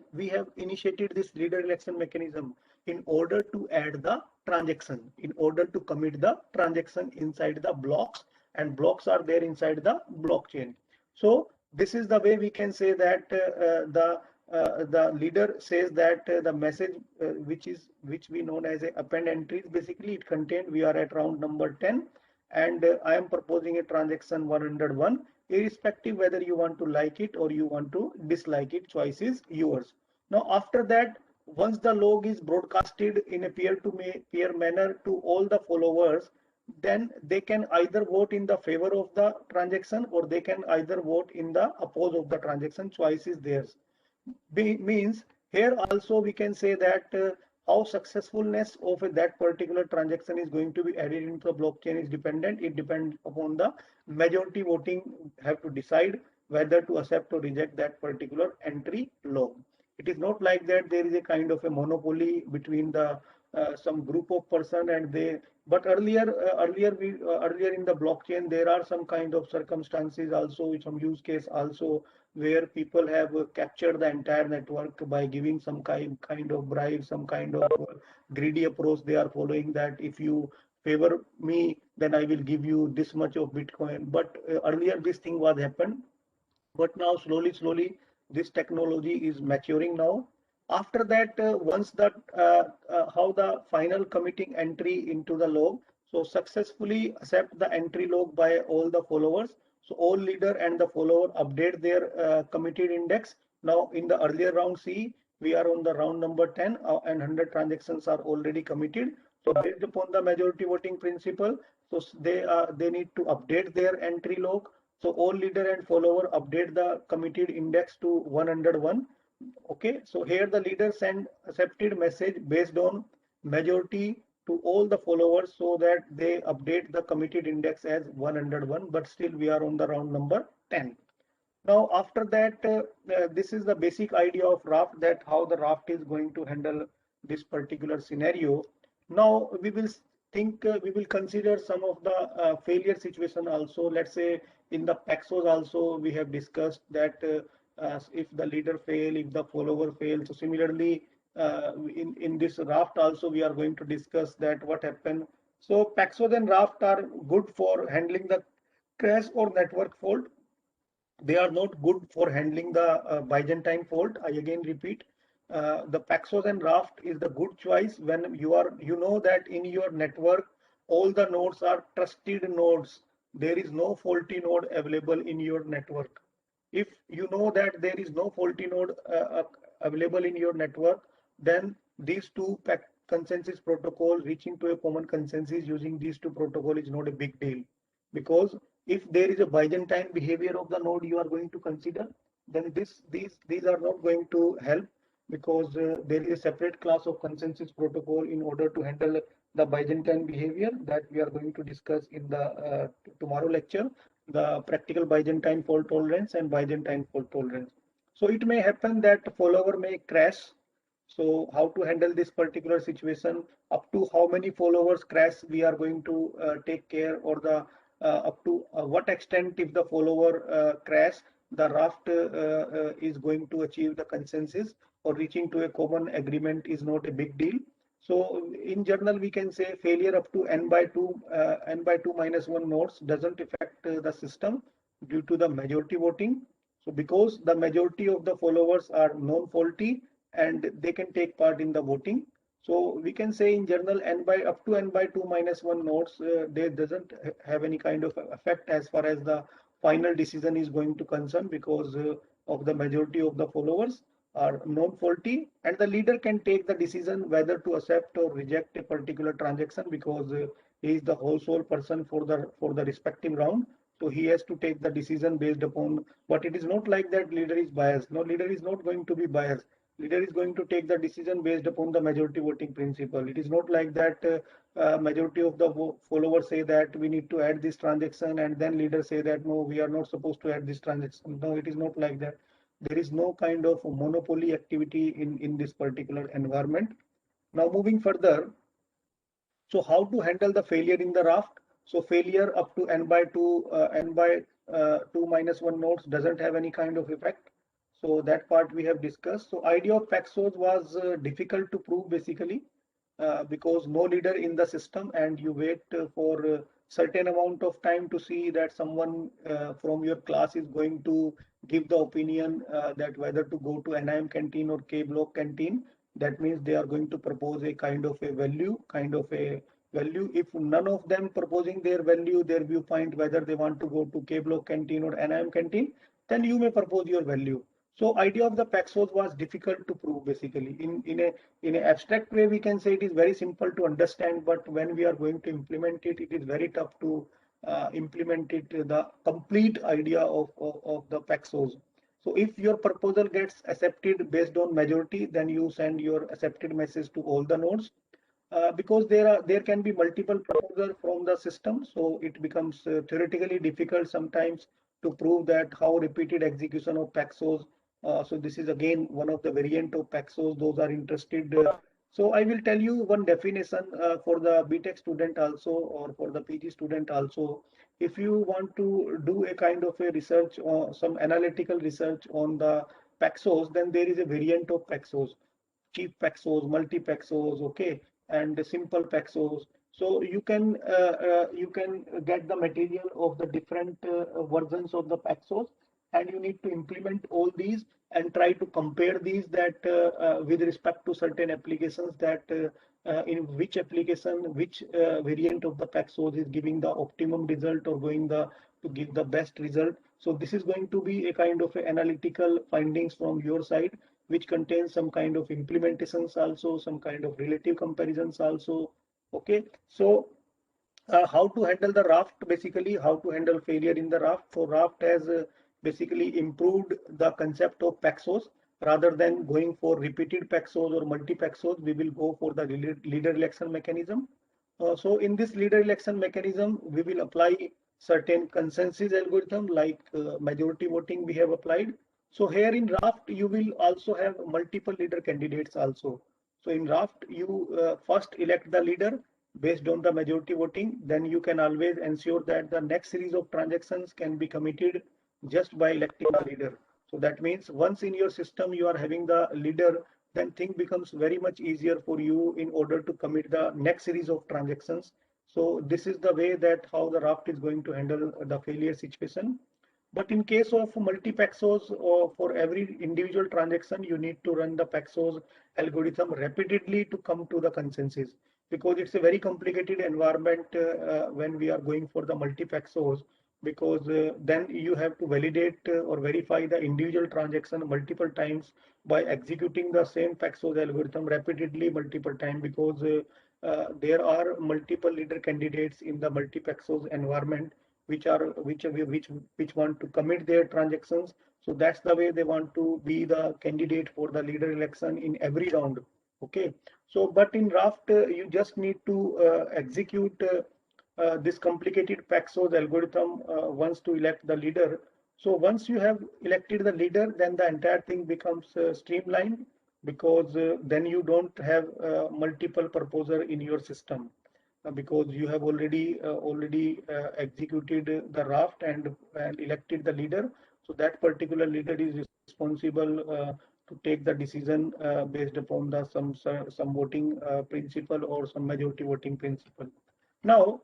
initiated this leader election mechanism? In order to add the transaction, in order to commit the transaction inside the blocks, and blocks are there inside the blockchain. So this is the way we can say that the leader says that the message which we known as a append entries, basically it contained we are at round number 10, and I am proposing a transaction 101, irrespective whether you want to like it or you want to dislike it. Choice is yours. Now after that, once the log is broadcasted in a peer-to-peer manner to all the followers, then they can either vote in the favor of the transaction or they can either vote in the oppose of the transaction. Choice is theirs. Means here also we can say that how successfulness of that particular transaction is going to be added into the blockchain is dependent. It depends upon the majority voting have to decide whether to accept or reject that particular entry log. It is not like that there is a kind of a monopoly between the some group of person and they. But earlier in the blockchain there are some kind of circumstances also, some use case also, where people have captured the entire network by giving some kind of bribe, some kind of greedy approach they are following, that if you favor me, then I will give you this much of Bitcoin. But earlier this thing was happened, but now slowly this technology is maturing now. After that, once that how the final committing entry into the log, so successfully accept the entry log by all the followers. So all leader and the follower update their committed index. Now in the earlier round C, we are on the round number 10 and 100 transactions are already committed. So based upon the majority voting principle, so they need to update their entry log. So all leader and follower update the committed index to 101. Okay, so here the leader send accepted message based on majority to all the followers, so that they update the committed index as 101, but still we are on the round number 10. Now after that, this is the basic idea of raft, that how the raft is going to handle this particular scenario. Now we will consider some of the failure situation also. Let's say in the Paxos also we have discussed that if the leader fail, if the follower fails. So similarly, in this raft also we are going to discuss that what happened. So Paxos and raft are good for handling the crash or network fault. They are not good for handling the Byzantine fault. I again repeat, the Paxos and Raft is the good choice when you know that in your network all the nodes are trusted nodes. There is no faulty node available in your network. If you know that there is no faulty node available in your network, then these two consensus protocol, reaching to a common consensus using these two protocol is not a big deal, because if there is a Byzantine behavior of the node you are going to consider, then these are not going to help, because there is a separate class of consensus protocol in order to handle the Byzantine behavior that we are going to discuss in the tomorrow lecture, the practical Byzantine fault tolerance and Byzantine fault tolerance. So it may happen that follower may crash. So how to handle this particular situation, up to how many followers crash we are going to take care, or the up to what extent if the follower crash, the raft is going to achieve the consensus or reaching to a common agreement is not a big deal. So in general, we can say failure up to n by 2 minus 1 nodes doesn't affect the system due to the majority voting. So because the majority of the followers are non-faulty and they can take part in the voting, so we can say in general n by up to n by 2 minus 1 nodes, they doesn't have any kind of effect as far as the final decision is going to concern, because of the majority of the followers are non-faulty, and the leader can take the decision whether to accept or reject a particular transaction, because he is the whole sole person for the respective round. So he has to take the decision based upon, but it is not like that leader is biased. No, leader is not going to be biased. Leader is going to take the decision based upon the majority voting principle. It is not like that majority of the followers say that we need to add this transaction, and then leader say that no, we are not supposed to add this transaction. No, it is not like that. There is no kind of monopoly activity in this particular environment. Now moving further, so how to handle the failure in the raft? So failure up to n by 2 minus 1 nodes doesn't have any kind of effect. So that part we have discussed. So idea of Paxos was difficult to prove basically because no leader in the system, and you wait for a certain amount of time to see that someone from your class is going to give the opinion that whether to go to NIM canteen or K block canteen. That means they are going to propose a kind of a value, If none of them proposing their viewpoint, whether they want to go to K block canteen or NIM canteen, then you may propose your value. So idea of the Paxos was difficult to prove basically. In an abstract way, we can say it is very simple to understand, but when we are going to implement it, it is very tough to implement it, the complete idea of the Paxos. So if your proposal gets accepted based on majority, then you send your accepted message to all the nodes. Because there can be multiple proposals from the system, so it becomes theoretically difficult sometimes to prove that how repeated execution of Paxos. So this is again one of the variant of Paxos. Those are interested. So I will tell you one definition for the BTech student also, or for the PG student also. If you want to do a kind of a research or some analytical research on the Paxos, then there is a variant of Paxos, cheap Paxos, multi Paxos, okay, and the simple Paxos. So you can get the material of the different versions of the Paxos, and you need to implement all these and try to compare these that with respect to certain applications, that in which application which variant of the Paxos is giving the optimum result or going the to give the best result. So this is going to be a kind of analytical findings from your side, which contains some kind of implementations also, some kind of relative comparisons also. Okay, so how to handle the raft, basically how to handle failure in the raft. So raft has basically improved the concept of Paxos. Rather than going for repeated Paxos or multi Paxos, we will go for the leader election mechanism. So in this leader election mechanism, we will apply certain consensus algorithm like majority voting we have applied. So here in raft, you will also have multiple leader candidates also. So in raft, you first elect the leader based on the majority voting. Then you can always ensure that the next series of transactions can be committed just by electing the leader. So that means once in your system you are having the leader, then thing becomes very much easier for you in order to commit the next series of transactions. So this is the way that how the raft is going to handle the failure situation. But in case of multi-Paxos, or for every individual transaction, you need to run the Paxos algorithm repeatedly to come to the consensus, because it's a very complicated environment when we are going for the multi-Paxos, because then you have to validate or verify the individual transaction multiple times by executing the same Paxos algorithm repeatedly multiple times, because there are multiple leader candidates in the multi-Paxos environment which are which want to commit their transactions. So that's the way they want to be the candidate for the leader election in every round. Okay, so but in raft you just need to execute this complicated Paxos algorithm once to elect the leader. So once you have elected the leader, then the entire thing becomes streamlined, because then you don't have multiple proposer in your system, because you have already executed the raft and elected the leader. So that particular leader is responsible to take the decision based upon the some voting principle or some majority voting principle. Now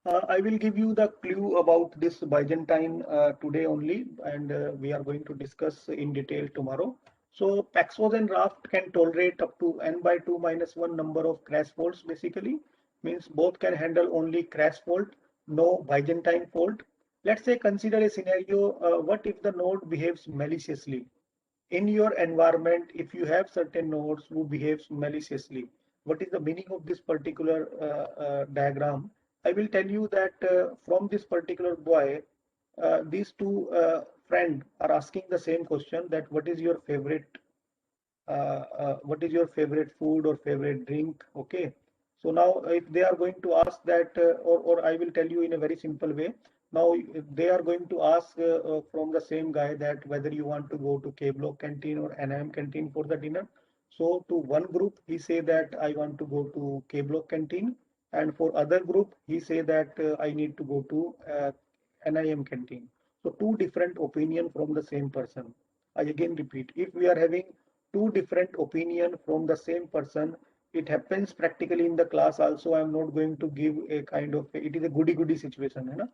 I will give you the clue about this Byzantine today only, and we are going to discuss in detail tomorrow. So Paxos and Raft can tolerate up to n by 2 minus 1 number of crash faults, basically. Means both can handle only crash fault, no Byzantine fault. Let's say consider a scenario, what if the node behaves maliciously? In your environment, if you have certain nodes who behaves maliciously, what is the meaning of this particular diagram? I will tell you that from this particular boy, these two friends are asking the same question, that what is your favorite what is your favorite food or favorite drink? Okay. So now if they are going to ask that, or I will tell you in a very simple way. Now they are going to ask from the same guy that whether you want to go to K Block canteen or NIM canteen for the dinner. So to one group, he say that I want to go to K Block canteen, and for other group, he say that I need to go to NIM canteen. So two different opinion from the same person. I again repeat, if we are having two different opinion from the same person, it happens practically in the class also. I'm not going to give a kind of, it is a goody goody situation, you know.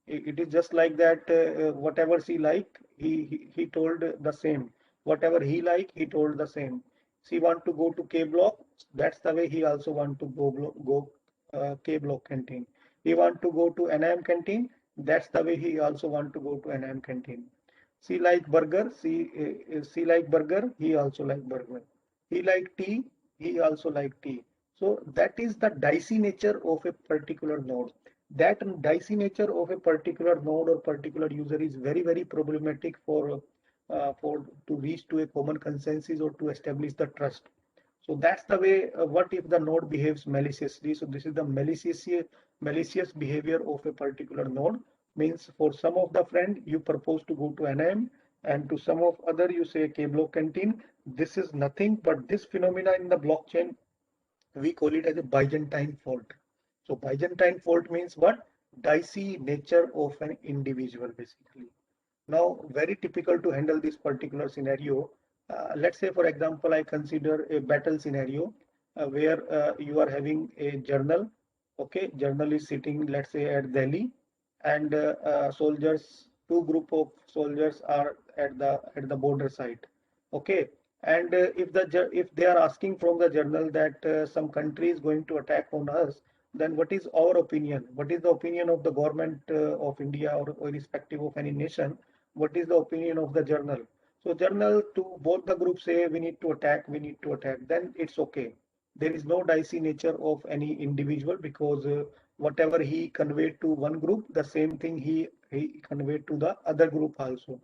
It is just like that, whatever she like, he told the same. Whatever he like, he told the same. She want to go to K Block, that's the way he also want to go K Block canteen. He want to go to NIM canteen, that's the way he also want to go to NIM canteen. She like burger, she like burger, he also like burger. He like tea, he also like tea. So that is the dicey nature of a particular node. That dicey nature of a particular node or particular user is very, very problematic for to reach to a common consensus or to establish the trust. So that's the way. What if the node behaves maliciously? So this is the malicious behavior of a particular node. Means for some of the friend you propose to go to NIM, and to some of other you say K-block canteen. This is nothing but this phenomena in the blockchain. We call it as a Byzantine fault. So Byzantine fault means what? Dicey nature of an individual basically. Now, very typical to handle this particular scenario. Let's say, for example, I consider a battle scenario where you are having a journal. Okay, journal is sitting, let's say, at Delhi, and soldiers, two group of soldiers are at the border side. Okay, and if they are asking from the journal that some country is going to attack on us, then what is our opinion? What is the opinion of the government of India or irrespective of any nation? What is the opinion of the journal? So journal to both the groups say we need to attack, then it's okay. There is no dicey nature of any individual because whatever he conveyed to one group, the same thing he conveyed to the other group also.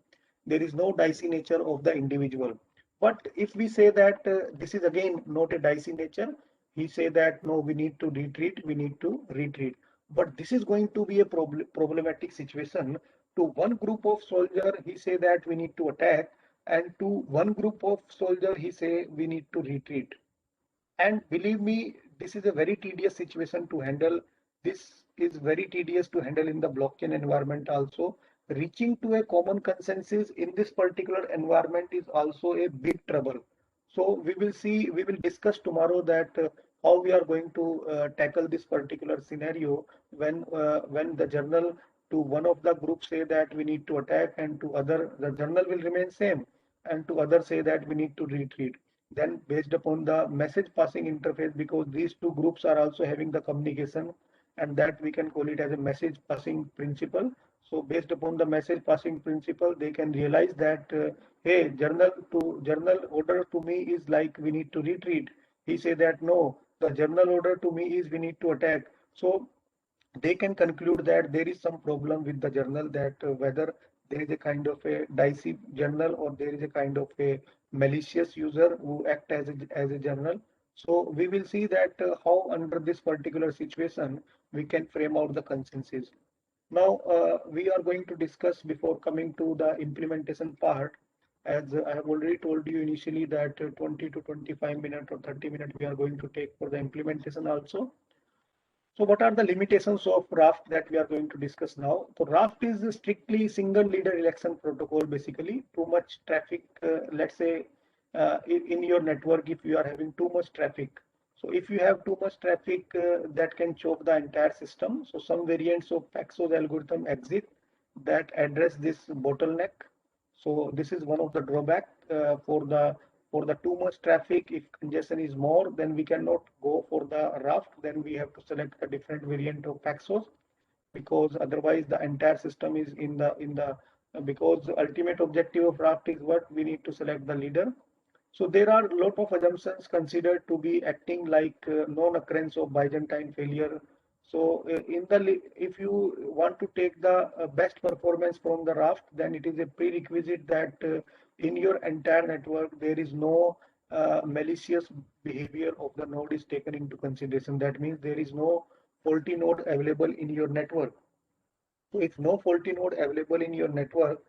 There is no dicey nature of the individual. But if we say that this is again not a dicey nature, he say that no, we need to retreat. But this is going to be a problematic situation. To one group of soldier, he say that we need to attack, and to one group of soldier, he say we need to retreat. And believe me, this is a very tedious situation to handle. This is very tedious to handle in the blockchain environment also. Reaching to a common consensus in this particular environment is also a big trouble. So we will discuss tomorrow that how we are going to tackle this particular scenario when the journal to one of the groups say that we need to attack, and to other the journal will remain same, and to others say that we need to retreat. Then based upon the message passing interface, because these two groups are also having the communication, and that we can call it as a message passing principle. So based upon the message passing principle, they can realize that hey, journal order to me is like we need to retreat. He say that no, the journal order to me is we need to attack. So they can conclude that there is some problem with the journal, that whether there is a kind of a dicey journal or there is a kind of a malicious user who act as a journal. So we will see that how under this particular situation we can frame out the consensus. Now we are going to discuss before coming to the implementation part. As I have already told you initially that 20 to 25 minutes or 30 minutes we are going to take for the implementation also. So what are the limitations of Raft that we are going to discuss now? So Raft is a strictly single leader election protocol, basically. Too much traffic, let's say in your network, if you are having too much traffic. So if you have too much traffic, that can choke the entire system. So some variants of Paxos algorithm exist that address this bottleneck. So this is one of the drawback for the too much traffic. If congestion is more, then we cannot go for the Raft. Then we have to select a different variant of Paxos, because otherwise the entire system is in the because the ultimate objective of Raft is what we need to select the leader. So there are a lot of assumptions considered to be acting like non-occurrence of Byzantine failure. So if you want to take the best performance from the Raft, then it is a prerequisite that in your entire network there is no malicious behavior of the node is taken into consideration. That means there is no faulty node available in your network. So if no faulty node available in your network,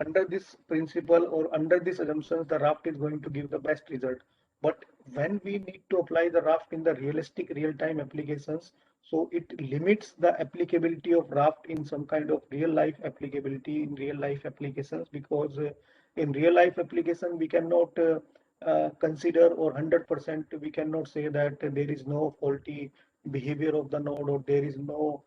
under this principle or under this assumptions, the raft is going to give the best result. But when we need to apply the raft in the realistic real-time applications, so it limits the applicability of raft in some kind of real life applicability in real life applications, because in real life application we cannot consider, or 100% we cannot say that there is no faulty behavior of the node, or there is no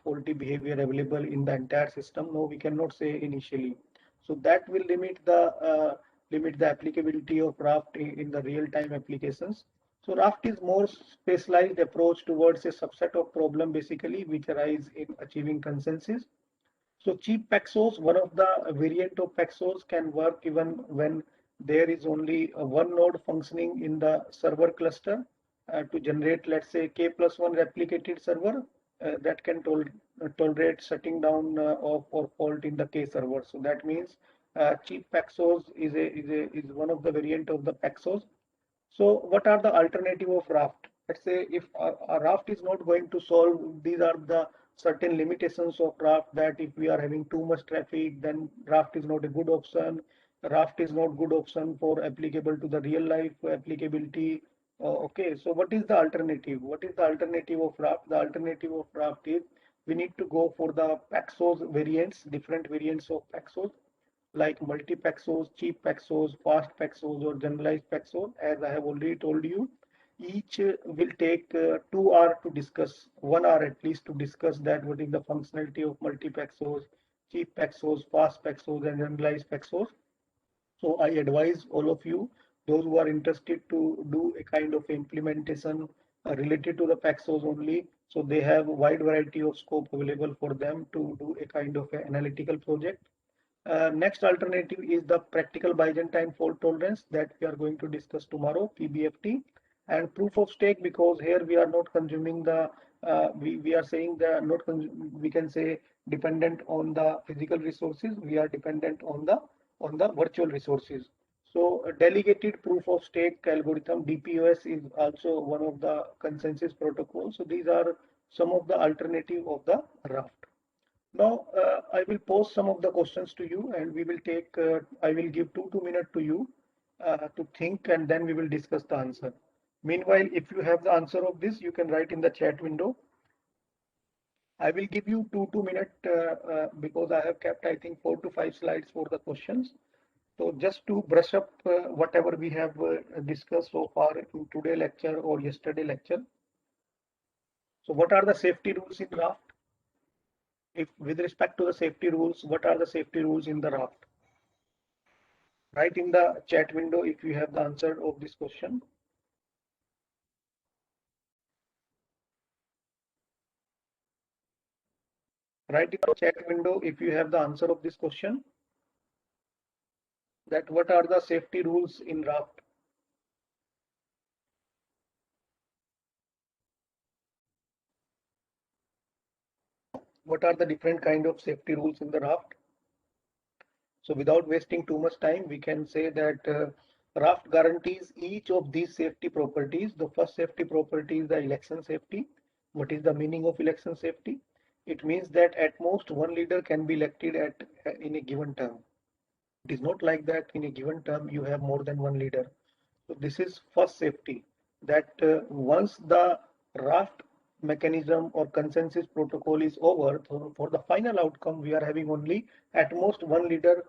faulty behavior available in the entire system. No, we cannot say initially. So that will limit the applicability of Raft in the real-time applications. So Raft is more specialized approach towards a subset of problem basically which arise in achieving consensus. So cheap Paxos, one of the variant of Paxos, can work even when there is only one node functioning in the server cluster to generate, let's say, K+1 replicated server that can tolerate shutting down of or fault in the K server. So that means cheap Paxos is one of the variant of the Paxos. So what are the alternative of raft? Let's say if a raft is not going to solve, these are the certain limitations of raft, that if we are having too much traffic, then raft is not a good option. Raft is not good option for applicable to the real life applicability. Okay, so what is the alternative? What is the alternative of raft? The alternative of raft is we need to go for the Paxos variants, different variants of Paxos like multi-Paxos, cheap Paxos, fast Paxos, or generalized Paxos. As I have already told you, each will take 2 hours to discuss, 1 hour at least to discuss that what is the functionality of multi-Paxos, cheap Paxos, fast Paxos, and generalized Paxos. So I advise all of you, those who are interested, to do a kind of implementation related to the Paxos only. So they have a wide variety of scope available for them to do a kind of analytical project. Next alternative is the practical Byzantine fault tolerance that we are going to discuss tomorrow, PBFT, and proof of stake, because here we are not consuming the we are saying the not we can say dependent on the physical resources, we are dependent on the virtual resources. So a delegated proof of stake algorithm, DPoS, is also one of the consensus protocols. So these are some of the alternative of the raft. Now, I will pose some of the questions to you, and we will take, I will give 2 minutes to you to think, and then we will discuss the answer. Meanwhile, if you have the answer of this, you can write in the chat window. I will give you two minutes because I have kept, I think, 4 to 5 slides for the questions. So just to brush up whatever we have discussed so far in today lecture or yesterday lecture. So what are the safety rules in raft? If with respect to the safety rules, what are the safety rules in the raft? Write in the chat window if you have the answer of this question. Write in the chat window if you have the answer of this question. That what are the safety rules in raft? What are the different kind of safety rules in the raft? So without wasting too much time, we can say that raft guarantees each of these safety properties. The first safety property is the election safety. What is the meaning of election safety? It means that at most one leader can be elected in a given term. It is not like that in a given term you have more than one leader. So this is first safety, that once the raft mechanism or consensus protocol is over, for the final outcome, we are having only at most one leader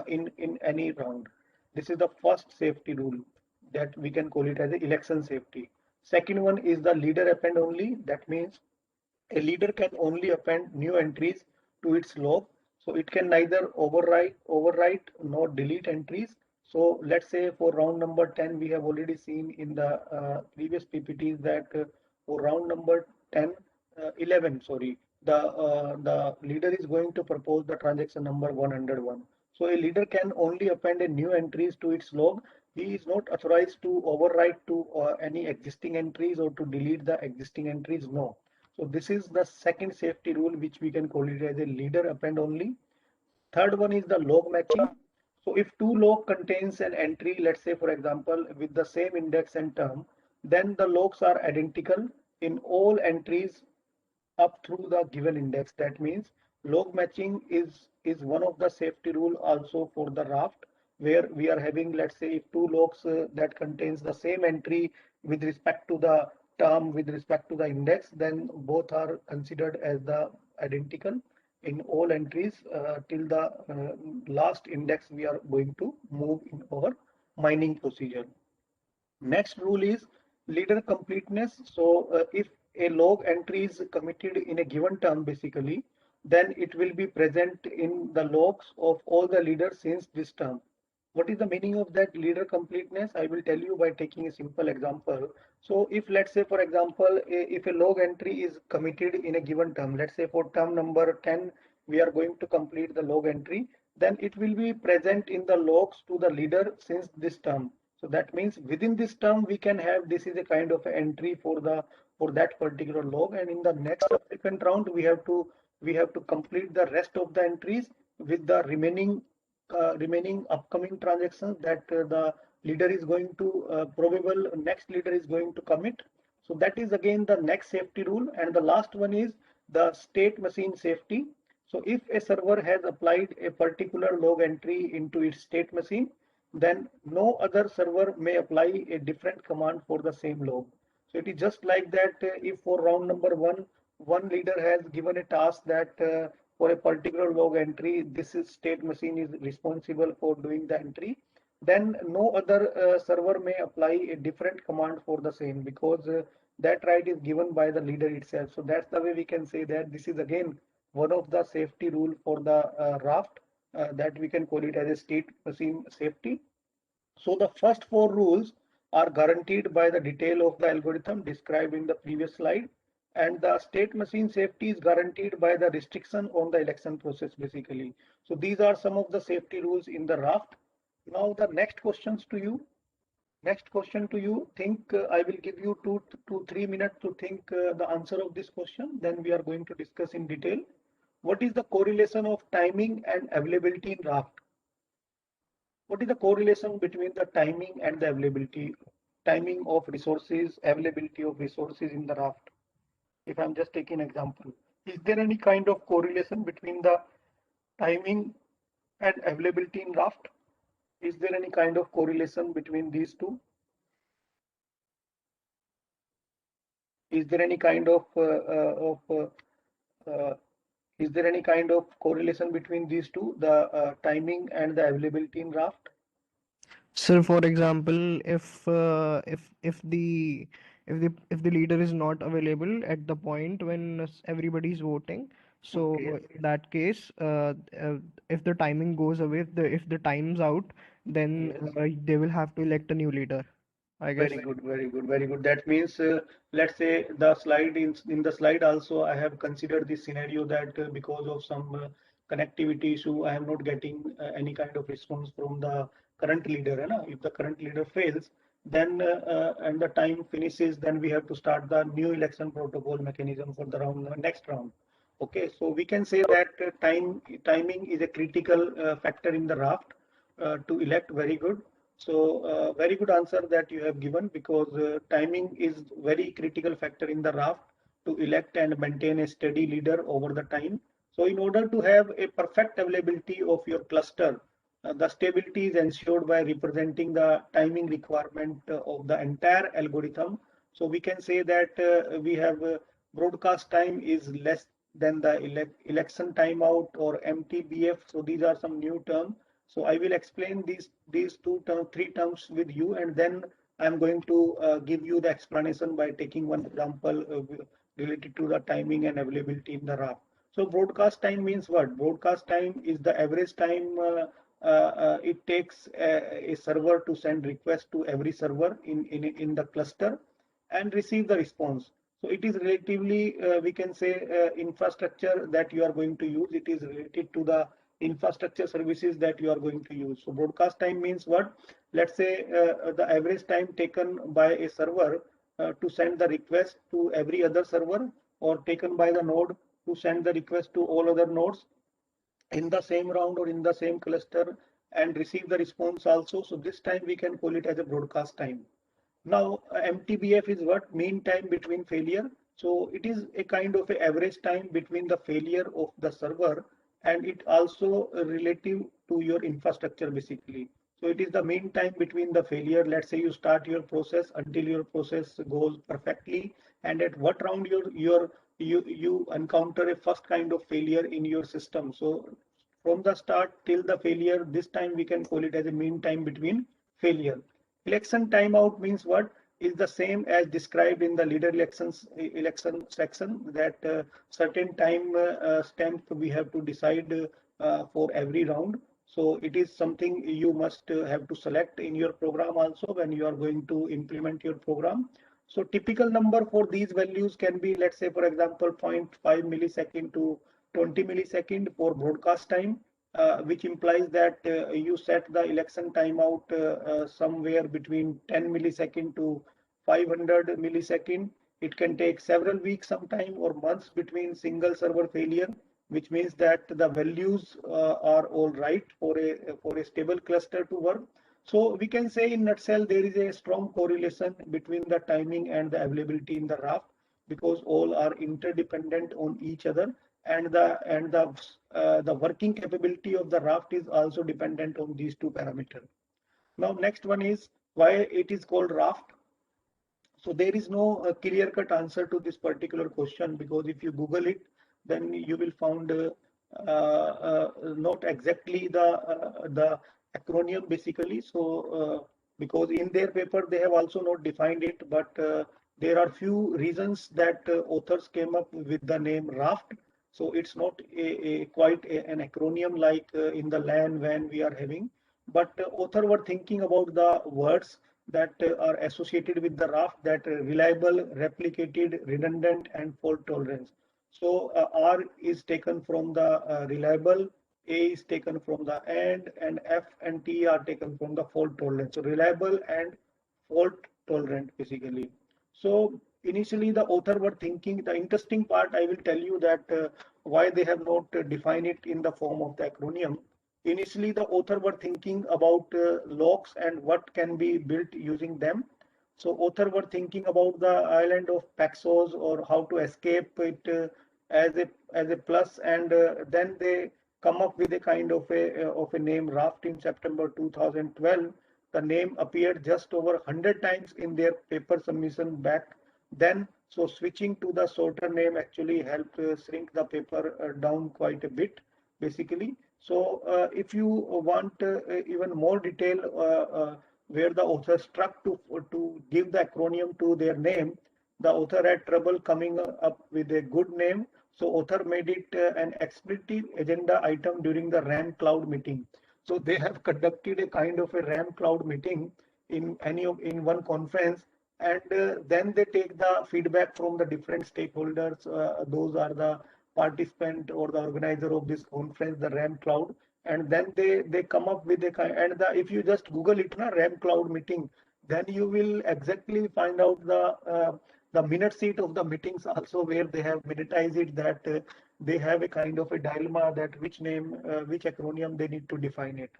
in any round. This is the first safety rule, that we can call it as a election safety. Second one is the leader append only. That means a leader can only append new entries to its log. So it can neither overwrite nor delete entries. So let's say for round number 10, we have already seen in the previous PPTs that for round number 10, 11, sorry, the leader is going to propose the transaction number 101. So a leader can only append a new entries to its log. He is not authorized to overwrite to any existing entries or to delete the existing entries. No. So this is the second safety rule, which we can call it as a leader append only. Third one is the log matching. So if two log contains an entry, let's say for example, with the same index and term, then the logs are identical in all entries up through the given index. That means log matching is one of the safety rule also for the raft, where we are having, let's say, if two logs that contains the same entry with respect to the term, with respect to the index, then both are considered as the identical in all entries till the last index we are going to move in our mining procedure. Next rule is leader completeness. So if a log entry is committed in a given term, basically, then it will be present in the logs of all the leaders since this term. What is the meaning of that leader completeness? I will tell you by taking a simple example. So if, let's say, for example, if a log entry is committed in a given term, let's say for term number 10, we are going to complete the log entry, then it will be present in the logs to the leader since this term. So that means within this term we can have, this is a kind of entry for the for that particular log, and in the next subsequent round we have to complete the rest of the entries with the remaining upcoming transactions that the leader is going to probable next leader is going to commit. So that is again the next safety rule, and the last one is the state machine safety. So if a server has applied a particular log entry into its state machine, then no other server may apply a different command for the same log. So it is just like that. If for round number one leader has given a task that for a particular log entry, this is state machine is responsible for doing the entry, then no other server may apply a different command for the same, because that right is given by the leader itself. So that's the way we can say that this is again one of the safety rule for the raft, that we can call it as a state machine safety. So the first four rules are guaranteed by the detail of the algorithm described in the previous slide, and the state machine safety is guaranteed by the restriction on the election process basically. So these are some of the safety rules in the raft. Now the next questions to you. Next question to you. Think I will give you 2 to 3 minutes to think the answer of this question. Then we are going to discuss in detail. What is the correlation of timing and availability in raft? What is the correlation between the timing and the availability, timing of resources, availability of resources in the raft? If I'm just taking an example, is there any kind of correlation between the timing and availability in raft? Is there any kind of correlation between these two? Is there any kind of is there any kind of correlation between these two, the timing and the availability in raft? So, for example, if the leader is not available at the point when everybody is voting, so Okay. in that case, if the timing goes away, if the time's out, then Yes. they will have to elect a new leader, I guess. Very good, very good, very good. That means, let's say the slide in the slide also, I have considered this scenario that because of some connectivity issue, I am not getting any kind of response from the current leader. You know? If the current leader fails, then and the time finishes, then we have to start the new election protocol mechanism for the round next round. Okay, so we can say that timing is a critical factor in the raft to elect. Very good. So very good answer that you have given, because timing is very critical factor in the raft to elect and maintain a steady leader over the time. So in order to have a perfect availability of your cluster, the stability is ensured by representing the timing requirement of the entire algorithm. So we can say that we have broadcast time is less than the election timeout, or MTBF. So these are some new terms. So I will explain these three terms with you, and then I'm going to give you the explanation by taking one example related to the timing and availability in the RAF. So broadcast time means what? Broadcast time is the average time it takes a server to send request to every server in the cluster and receive the response. So it is relatively, we can say, infrastructure that you are going to use. It is related to the infrastructure services that you are going to use. So broadcast time means what? Let's say the average time taken by a server to send the request to every other server, or taken by the node to send the request to all other nodes in the same round or in the same cluster, and receive the response also. So this time we can call it as a broadcast time. Now, MTBF is what? Mean time between failure. So it is a kind of a average time between the failure of the server, and it also relative to your infrastructure basically. So it is the mean time between the failure. Let's say you start your process until your process goes perfectly, and at what round you encounter a first kind of failure in your system. So from the start till the failure, this time we can call it as a mean time between failure. Election timeout means what? Is the same as described in the leader election section, that certain time stamp we have to decide for every round. So it is something you must have to select in your program also when you are going to implement your program. So typical number for these values can be, let's say for example, 0.5 millisecond to 20 millisecond for broadcast time, which implies that you set the election timeout somewhere between 10 millisecond to 500 millisecond. It can take several weeks sometime or months between single server failure, which means that the values are all right for a stable cluster to work. So we can say in nutshell, there is a strong correlation between the timing and the availability in the raft, because all are interdependent on each other, and the working capability of the raft is also dependent on these two parameters. Now next one is why it is called raft. So there is no clear-cut answer to this particular question, because if you Google it, then you will find not exactly the acronym basically. So because in their paper they have also not defined it, but there are few reasons that authors came up with the name raft. So it's not an acronym like in the LAN when we are having, but author were thinking about the words that are associated with the raft, that reliable, replicated, redundant, and fault tolerance. So R is taken from the reliable, A is taken from the and F and T are taken from the fault tolerance. So reliable and fault tolerant basically. So initially the author were thinking, the interesting part I will tell you that why they have not defined it in the form of the acronym. Initially, the author were thinking about locks and what can be built using them. So author were thinking about the island of Paxos or how to escape it as a plus, and then they come up with a kind of a name raft in September 2012. The name appeared just over 100 times in their paper submission back then. So switching to the shorter name actually helped shrink the paper down quite a bit, basically. So if you want even more detail where the author struck to give the acronym to their name, the author had trouble coming up with a good name. So author made it an explicit agenda item during the RAM cloud meeting. So they have conducted a kind of a RAM cloud meeting in one conference, and then they take the feedback from the different stakeholders. Those are the participant or the organizer of this conference, the RAM cloud, and then they come up with a kind, and if you just Google it, na, RAM cloud meeting, then you will exactly find out the minute sheet of the meetings also, where they have minutized it, that they have a kind of a dilemma that which name, which acronym they need to define it.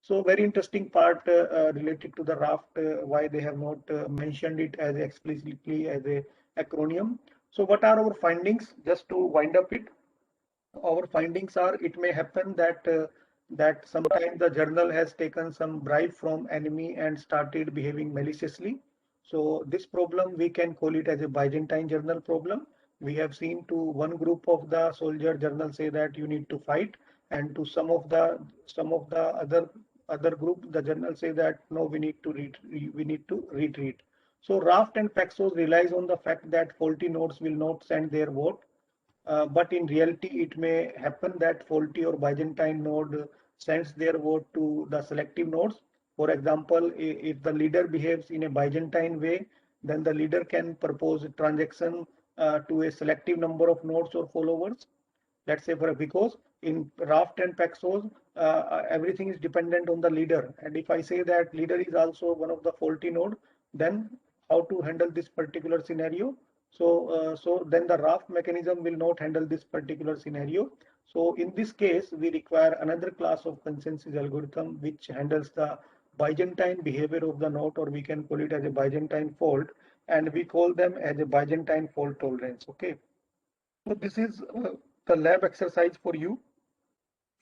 So very interesting part related to the raft, why they have not mentioned it as explicitly as a acronym. So what are our findings? Just to wind up it, our findings are, it may happen that that sometimes the journal has taken some bribe from enemy and started behaving maliciously. So this problem we can call it as a Byzantine journal problem. We have seen to one group of the soldier journal say that you need to fight, and to some of the other group the journal say that no, we need to retreat. So Raft and Paxos relies on the fact that faulty nodes will not send their vote, but in reality, it may happen that faulty or Byzantine node sends their vote to the selective nodes. For example, if the leader behaves in a Byzantine way, then the leader can propose a transaction to a selective number of nodes or followers. Let's say because in Raft and Paxos, everything is dependent on the leader. And if I say that leader is also one of the faulty node, then how to handle this particular scenario? So then the Raft mechanism will not handle this particular scenario. So in this case, we require another class of consensus algorithm which handles the Byzantine behavior of the node, or we can call it as a Byzantine fault, and we call them as a Byzantine fault tolerance. Okay. So this is the lab exercise for you.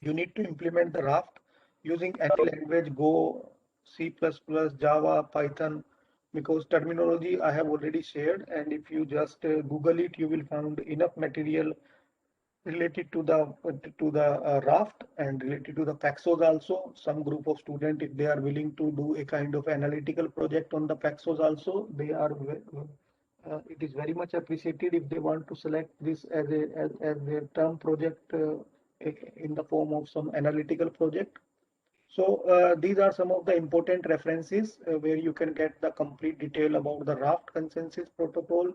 You need to implement the raft using any language, Go, C++, Java, Python, because terminology I have already shared, and if you just Google it, you will find enough material related to the raft and related to the Paxos also. Some group of students, if they are willing to do a kind of analytical project on the Paxos also, they are it is very much appreciated if they want to select this as their term project in the form of some analytical project. So these are some of the important references where you can get the complete detail about the raft consensus protocol,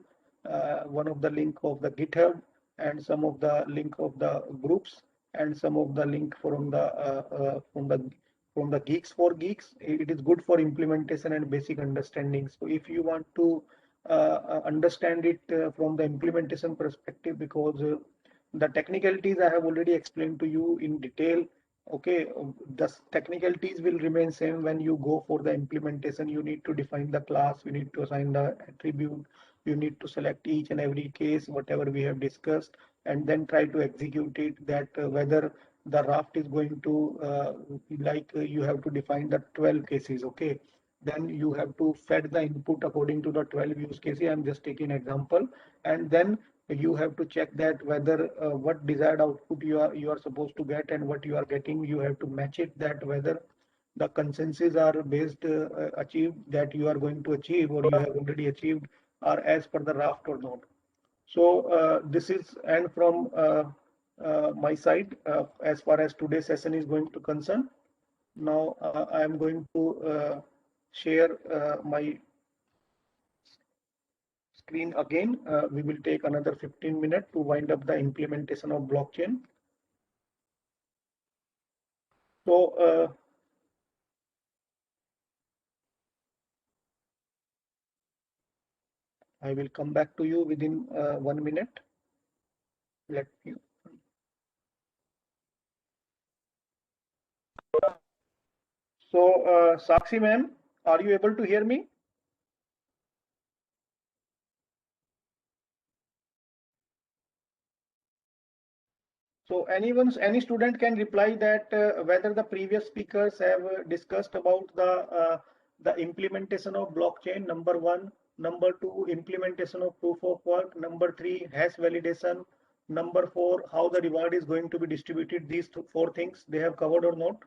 one of the link of the GitHub, and some of the link of the groups, and some of the link from the Geeks for Geeks. It is good for implementation and basic understanding. So if you want to understand it from the implementation perspective, because the technicalities I have already explained to you in detail. Okay, the technicalities will remain same when you go for the implementation. You need to define the class, you need to assign the attribute, you need to select each and every case, whatever we have discussed, and then try to execute it, that whether the raft is going to, you have to define the 12 cases, okay? Then you have to fed the input according to the 12 use cases. I'm just taking an example. And then you have to check that whether what desired output you are supposed to get and what you are getting, you have to match it, that whether the consensus are based achieved that you are going to achieve or you have already achieved are as per the raft or not. So this is and from my side as far as today's session is going to concern. Now I am going to share my screen again. We will take another 15 minutes to wind up the implementation of blockchain. So I will come back to you within 1 minute. Let you. So Sakshi ma'am, are you able to hear me? So any student can reply that whether the previous speakers have discussed about the implementation of blockchain, number one, number two, implementation of proof of work, number three, hash validation, number four, how the reward is going to be distributed. These four things they have covered or not?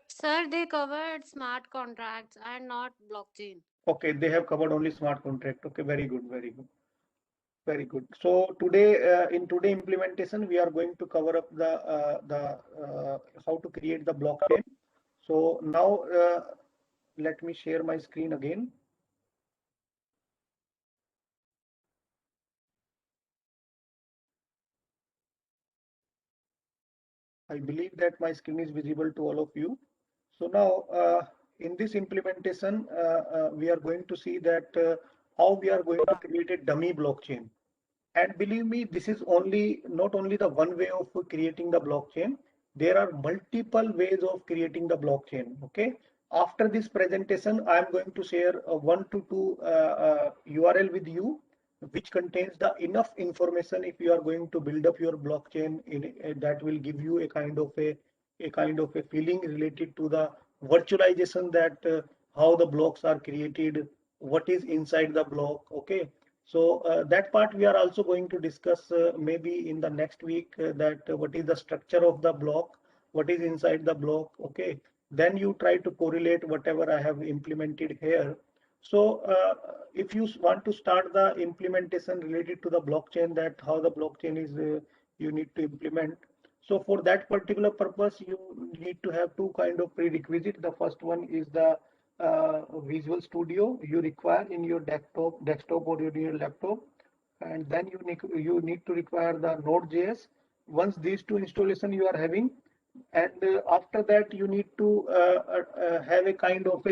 Sir, they covered smart contracts and not blockchain. Okay, they have covered only smart contract. Okay, very good, very good. Very good. So today, in today implementation, we are going to cover up the how to create the blockchain. So now let me share my screen again. I believe that my screen is visible to all of you. So now in this implementation, we are going to see that how we are going to create a dummy blockchain. And believe me, this is not only the one way of creating the blockchain. There are multiple ways of creating the blockchain. Okay. After this presentation, I am going to share a 1 to 2 URL with you, which contains the enough information if you are going to build up your blockchain that will give you a kind of a feeling related to the virtualization, that how the blocks are created, what is inside the block. Okay. So that part we are also going to discuss maybe in the next week, that what is the structure of the block, what is inside the block. Okay, then you try to correlate whatever I have implemented here. So if you want to start the implementation related to the blockchain, that how the blockchain is you need to implement. So for that particular purpose, you need to have two kind of prerequisite. The first one is the Visual Studio you require in your desktop or in your laptop, and then you need to require the Node.js. Once these two installation you are having, and after that you need to have a kind of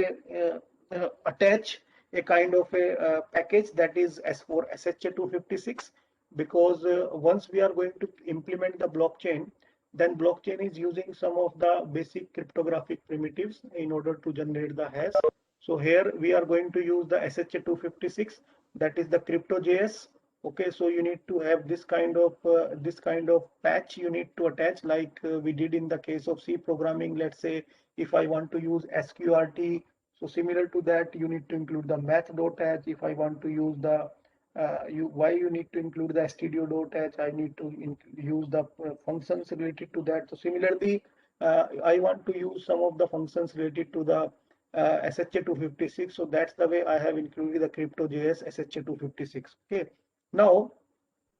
attach a kind of a package, that is S4 SHA-256, because once we are going to implement the blockchain, then blockchain is using some of the basic cryptographic primitives in order to generate the hash. So here we are going to use the SHA-256, that is the crypto.js. Okay, so you need to have this kind of patch you need to attach, like we did in the case of C programming. Let's say if I want to use sqrt, so similar to that, you need to include the math.h. If I want to use the why you need to include the studio.h, I need to use the functions related to that. So similarly, I want to use some of the functions related to the SHA-256. So that's the way I have included the crypto.js SHA-256. Okay. Now,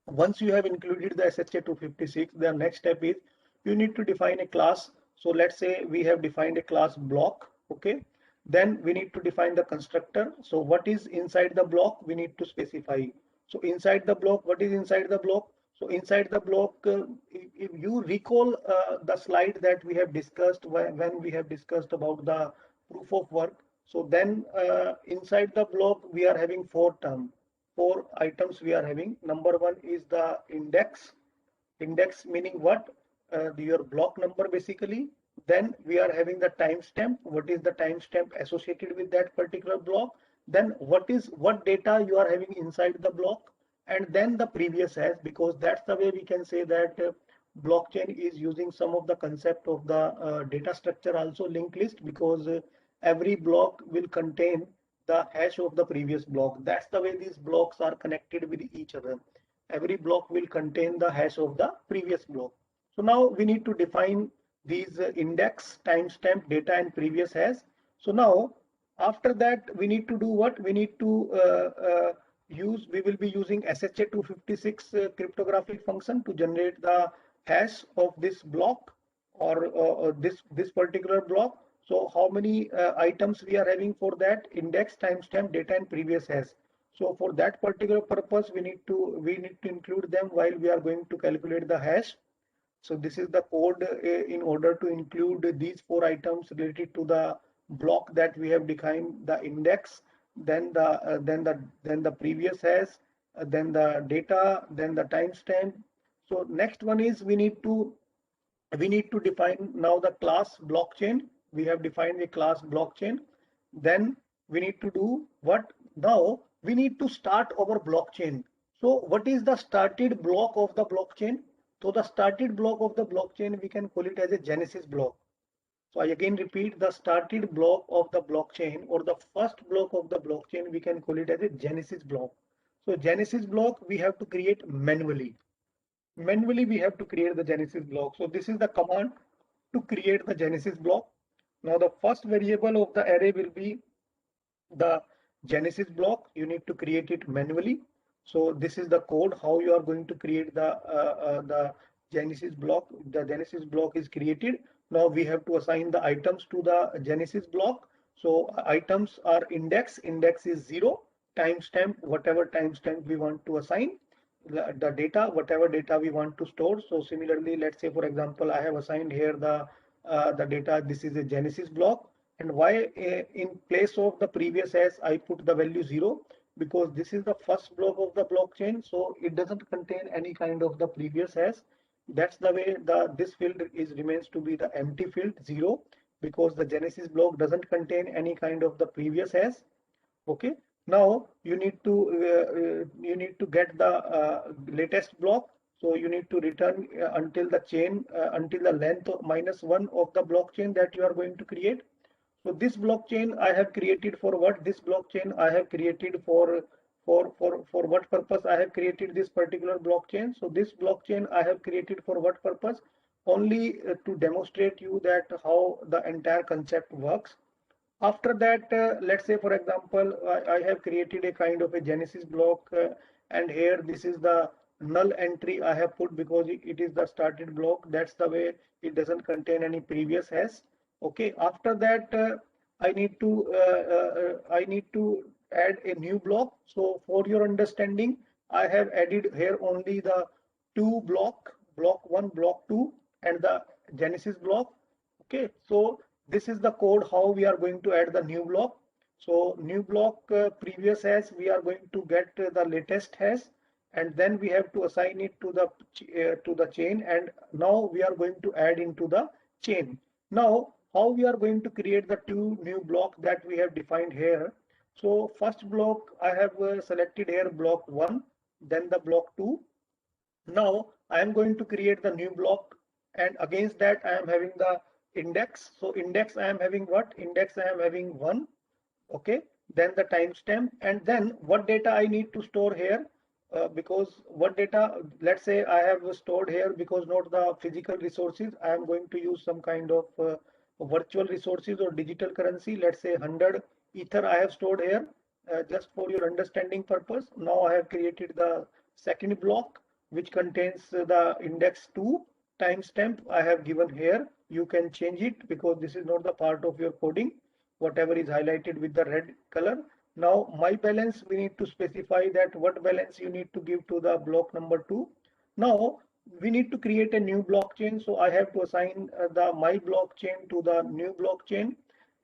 once you have included the SHA-256, the next step is you need to define a class. So let's say we have defined a class block. Okay. Then we need to define the constructor. So what is inside the block, we need to specify. So inside the block, what is inside the block? So inside the block, if you recall the slide that we have discussed when we have discussed about the proof of work. So then inside the block, we are having four items we are having. Number one is the index. Index meaning what? Your block number basically. Then we are having the timestamp. What is the timestamp associated with that particular block? Then what data you are having inside the block? And then the previous hash, because that's the way we can say that blockchain is using some of the concept of the data structure also linked list, because every block will contain the hash of the previous block. That's the way these blocks are connected with each other. Every block will contain the hash of the previous block. So now we need to define these index, timestamp, data, and previous hash. So now after that we need to do what? We need to we will be using SHA-256 cryptographic function to generate the hash of this block, or this particular block. So how many items we are having for that? Index, timestamp, data, and previous hash. So for that particular purpose, we need to include them while we are going to calculate the hash. So this is the code in order to include these four items related to the block that we have defined: the index, then the previous hash, then the data, then the timestamp. So next one is we need to define now the class blockchain. We have defined the class blockchain. Then we need to do what? Now we need to start our blockchain. So what is the started block of the blockchain? So the started block of the blockchain, we can call it as a Genesis block. So I again repeat, the started block of the blockchain, or the first block of the blockchain, we can call it as a Genesis block. So Genesis block we have to create manually. Manually we have to create the Genesis block. So this is the command to create the Genesis block. Now the first variable of the array will be the Genesis block. You need to create it manually. So this is the code how you are going to create the Genesis block. The Genesis block is created. Now we have to assign the items to the Genesis block. So items are index. Index is 0. Timestamp, whatever timestamp we want to assign. The data, whatever data we want to store. So similarly, let's say for example, I have assigned here the data. This is a Genesis block. And why in place of the previous hash I put the value 0? Because this is the first block of the blockchain, so it doesn't contain any kind of the previous hash. That's the way this field remains to be the empty field 0, because the Genesis block doesn't contain any kind of the previous hash. Okay. Now you need to get the latest block. So you need to return until the length of -1 of the blockchain that you are going to create. So this blockchain I have created for what? This blockchain I have created for what purpose I have created this particular blockchain. So this blockchain I have created for what purpose? Only to demonstrate you that how the entire concept works. After that, let's say for example, I have created a kind of a Genesis block, and here this is the null entry I have put because it is the started block. That's the way it doesn't contain any previous hash. Okay. After that, I need to add a new block. So for your understanding, I have added here only the two block 1, block 2, and the Genesis block. Okay. So this is the code how we are going to add the new block. So new block previous hash, we are going to get the latest hash, and then we have to assign it to the chain, and now we are going to add into the chain. Now how we are going to create the two new blocks that we have defined here. So first block I have selected here, block 1, then the block 2. Now I am going to create the new block, and against that I am having the index. So index I am having what? Index I am having 1. Okay, then the timestamp, and then what data I need to store here, because what data, let's say I have stored here, because not the physical resources, I am going to use some kind of virtual resources or digital currency. Let's say 100 ether I have stored here, just for your understanding purpose. Now I have created the second block, which contains the index 2. Timestamp I have given here. You can change it because this is not the part of your coding, whatever is highlighted with the red color. Now my balance, we need to specify that what balance you need to give to the block number 2. Now we need to create a new blockchain, so I have to assign the my blockchain to the new blockchain,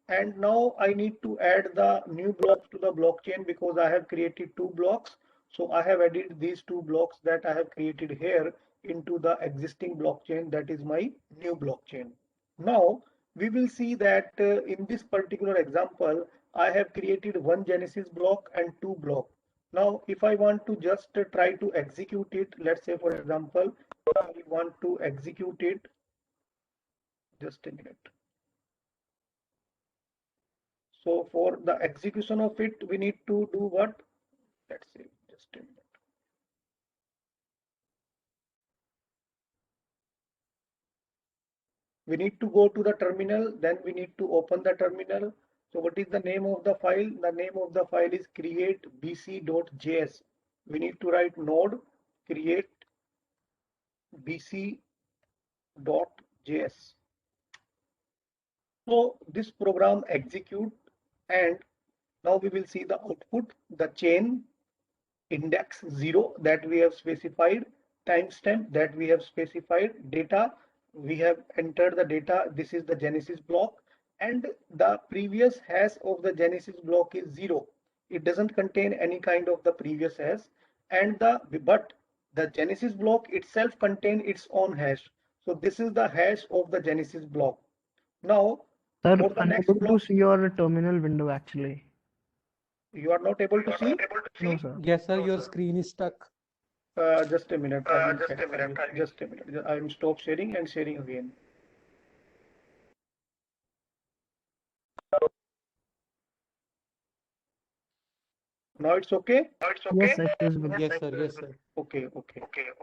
and now I need to add the new blocks to the blockchain because I have created 2 blocks. So I have added these 2 blocks that I have created here into the existing blockchain, that is my new blockchain. Now we will see that in this particular example, I have created 1 Genesis block and 2 block. Now, if I want to just try to execute it, let's say, for example, I want to execute it, just a minute. So for the execution of it, we need to do what? Let's say, just a minute. We need to go to the terminal, then we need to open the terminal. So what is the name of the file? The name of the file is createbc.js. We need to write node create bc.js. So this program execute, and now we will see the output, the chain index 0 that we have specified, timestamp that we have specified, data, we have entered the data, this is the Genesis block, and the previous hash of the Genesis block is 0. It doesn't contain any kind of the previous hash, and but the Genesis block itself contains its own hash. So this is the hash of the Genesis block. Now Sir, for the next unable to block, see your terminal window actually. you are not able to see? No, sir. Yes, sir, your screen is stuck. Just a minute. Just a minute. I'm stop sharing and sharing again. Now it's okay? Yes, it is visible. Yes, sir, yes, sir. Okay.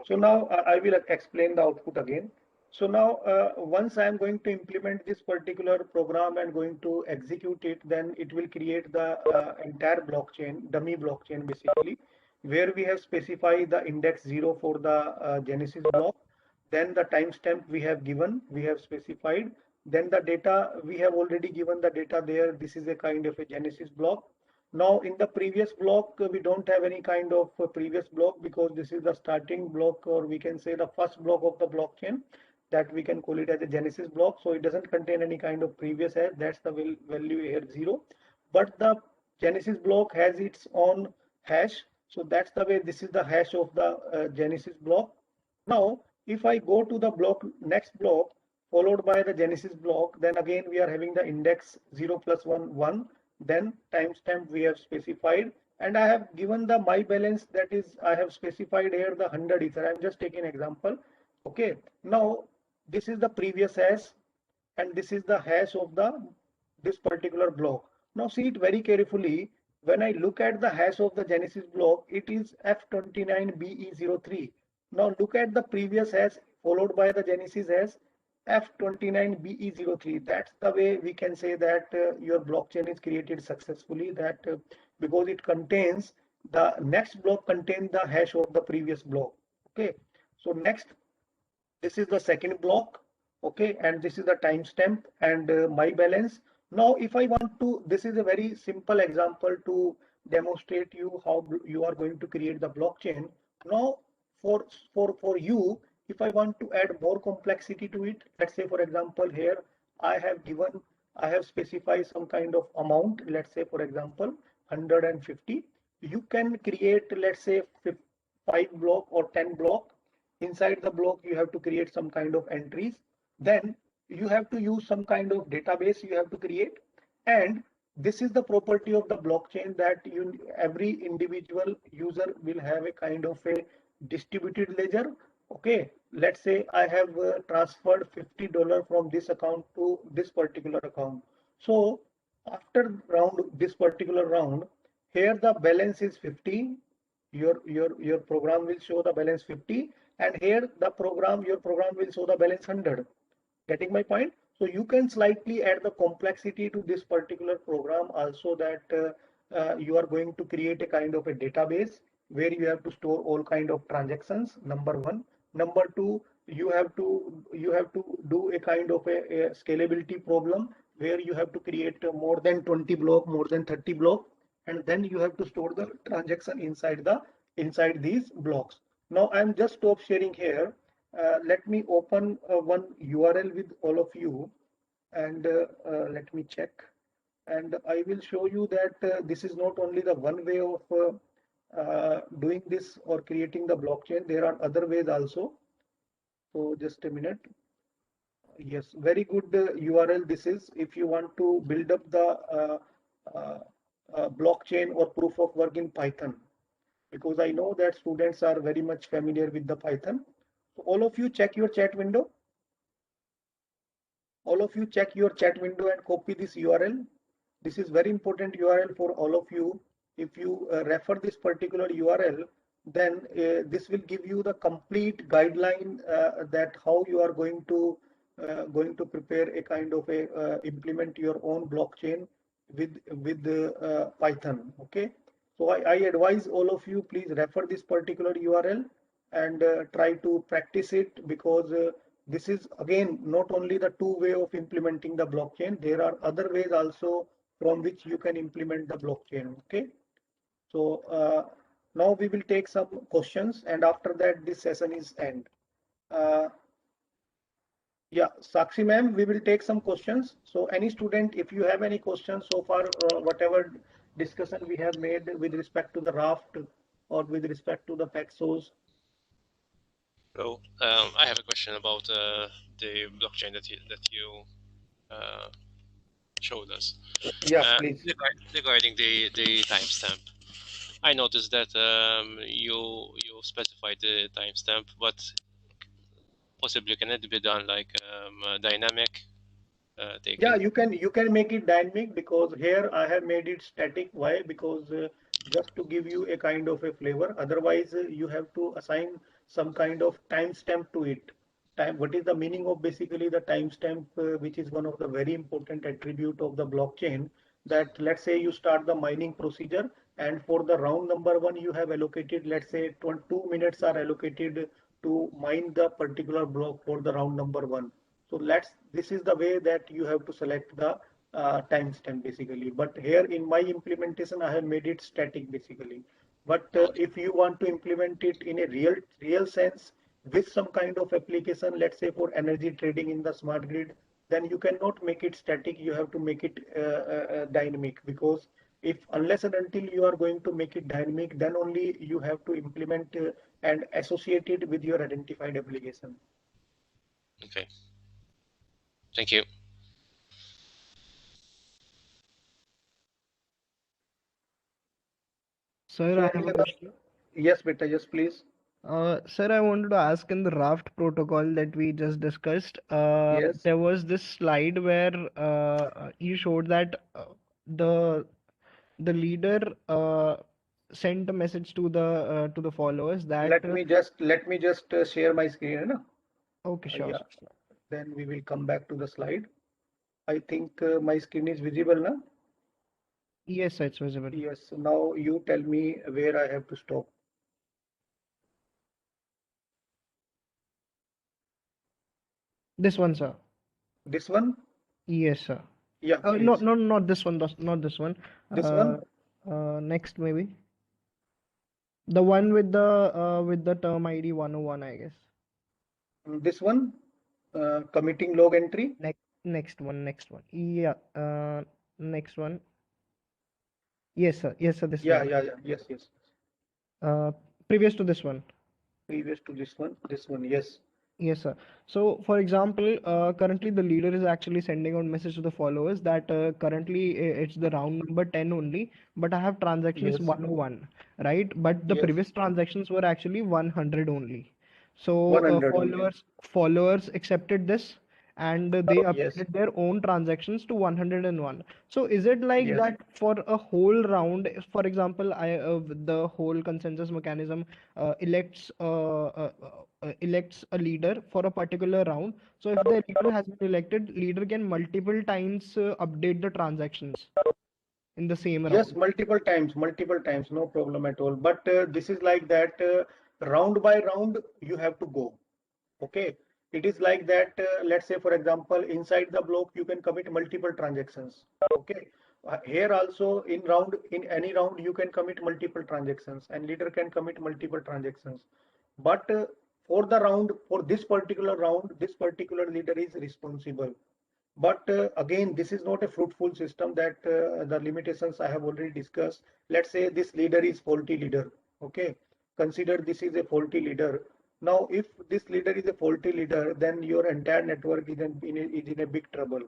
So now I will explain the output again. So now once I am going to implement this particular program and going to execute it, then it will create the entire blockchain, dummy blockchain basically, where we have specified the index 0 for the Genesis block. Then the timestamp we have given, we have specified. Then the data, we have already given the data there. This is a kind of a Genesis block. Now in the previous block, we don't have any kind of previous block because this is the starting block, or we can say the first block of the blockchain, that we can call it as a Genesis block. So it doesn't contain any kind of previous hash. That's the value here 0. But the Genesis block has its own hash. So that's the way, this is the hash of the Genesis block. Now, if I go to the next block followed by the Genesis block, then again we are having the index 0 plus 1, 1. Then timestamp we have specified, and I have given the my balance, that is I have specified here the 100 ether. I'm just taking an example. Okay, now this is the previous hash, and this is the hash of this particular block. Now see it very carefully. When I look at the hash of the Genesis block, it is F29BE03. Now look at the previous hash followed by the Genesis hash, F29BE03. That's the way we can say that your blockchain is created successfully, that because it contains, the next block contains the hash of the previous block. Okay, so next, this is the second block. Okay, and this is the timestamp and my balance. Now if I want to, this is a very simple example to demonstrate you how you are going to create the blockchain. Now for you, if I want to add more complexity to it, let's say for example here I have specified some kind of amount, let's say for example 150. You can create, let's say 5 block or 10 block. Inside the block, you have to create some kind of entries. Then you have to use some kind of database you have to create. And this is the property of the blockchain that every individual user will have a kind of a distributed ledger. Okay, let's say I have transferred $50 from this account to this particular account. So after this particular round, here the balance is 50. Your program will show the balance 50, and here your program will show the balance 100. Getting my point? So you can slightly add the complexity to this particular program also, that you are going to create a kind of a database where you have to store all kind of transactions. Number one. Number two, you have to do a kind of a scalability problem where you have to create more than 20 block, more than 30 block, and then you have to store the transaction inside these blocks. Now I'm just stop sharing here. Let me open one URL with all of you, and let me check. And I will show you that this is not only the one way of doing this or creating the blockchain. There are other ways also. So just a minute. Yes, very good URL. This is if you want to build up the blockchain or proof of work in Python, because I know that students are very much familiar with the Python. So all of you check your chat window. All of you check your chat window and copy this URL. This is very important URL for all of you. If you refer this particular URL, then this will give you the complete guideline that how you are going to prepare a kind of a implement your own blockchain with Python. Okay, so I advise all of you, please refer this particular URL and try to practice it, because this is again not only the two way of implementing the blockchain. There are other ways also from which you can implement the blockchain. Okay, so now we will take some questions, and after that this session is end. Yeah, Sakshi ma'am, we will take some questions. So any student, if you have any questions so far, whatever discussion we have made with respect to the raft or with respect to the Paxos. So I have a question about the blockchain that you showed us. Yeah, please. Regarding the timestamp, I noticed that you specified the timestamp, but possibly can it be done like dynamic? Yeah, you can make it dynamic, because here I have made it static. Why? Because just to give you a kind of a flavor. Otherwise, you have to assign some kind of timestamp to it. What is the meaning of basically the timestamp, which is one of the very important attribute of the blockchain. That let's say you start the mining procedure, and for the round number one, you have allocated, let's say 2 minutes are allocated to mine the particular block for the round number one. So this is the way that you have to select the timestamp basically. But here in my implementation, I have made it static basically. But if you want to implement it in a real sense with some kind of application, let's say for energy trading in the smart grid, then you cannot make it static. You have to make it dynamic, because if unless and until you are going to make it dynamic, then only you have to implement and associate it with your identified application. Okay. Thank you. Sir, I have a question. Yes, beta, yes, please. Sir, I wanted to ask, in the raft protocol that we just discussed, Yes. there was this slide where you showed that the leader sent a message to the followers that Let me just share my screen. No? okay, sure. Yeah. Then we will come back to the slide. I think my screen is visible now. Yes, sir, it's visible. Yes. Now you tell me where I have to stop. This one, sir. This one? Yes, sir. Yeah. No, Please. not this one. Not this one. This one? Next maybe. The one with the term ID 101, I guess. This one? Committing log entry? Next one. Yeah. Next one. Yes, sir. Yes, sir. This Yeah. one. Yeah. Yes. previous to this one. Previous to this one, yes. Yes, sir. So, for example, currently the leader is actually sending out message to the followers that currently it's the round number 10 only, but I have transactions Yes. 101, right? But the Yes. previous transactions were actually 100 only. So 100 only. followers accepted this, and they Yes. updated their own transactions to 101. So is it like Yes. that for a whole round? For example, the whole consensus mechanism elects a leader for a particular round. So if the leader has been elected, leader can multiple times update the transactions in the same Yes, round. multiple times, no problem at all. But this is like that, round by round, you have to go. Okay. It is like that, let's say, for example, inside the block, you can commit multiple transactions. Okay. Here also in any round, you can commit multiple transactions and leader can commit multiple transactions. But for this particular round, this particular leader is responsible. But again, this is not a fruitful system that the limitations I have already discussed. Let's say this leader is faulty leader. Okay. Consider this is a faulty leader. Now, if this leader is a faulty leader, then your entire network is in a big trouble.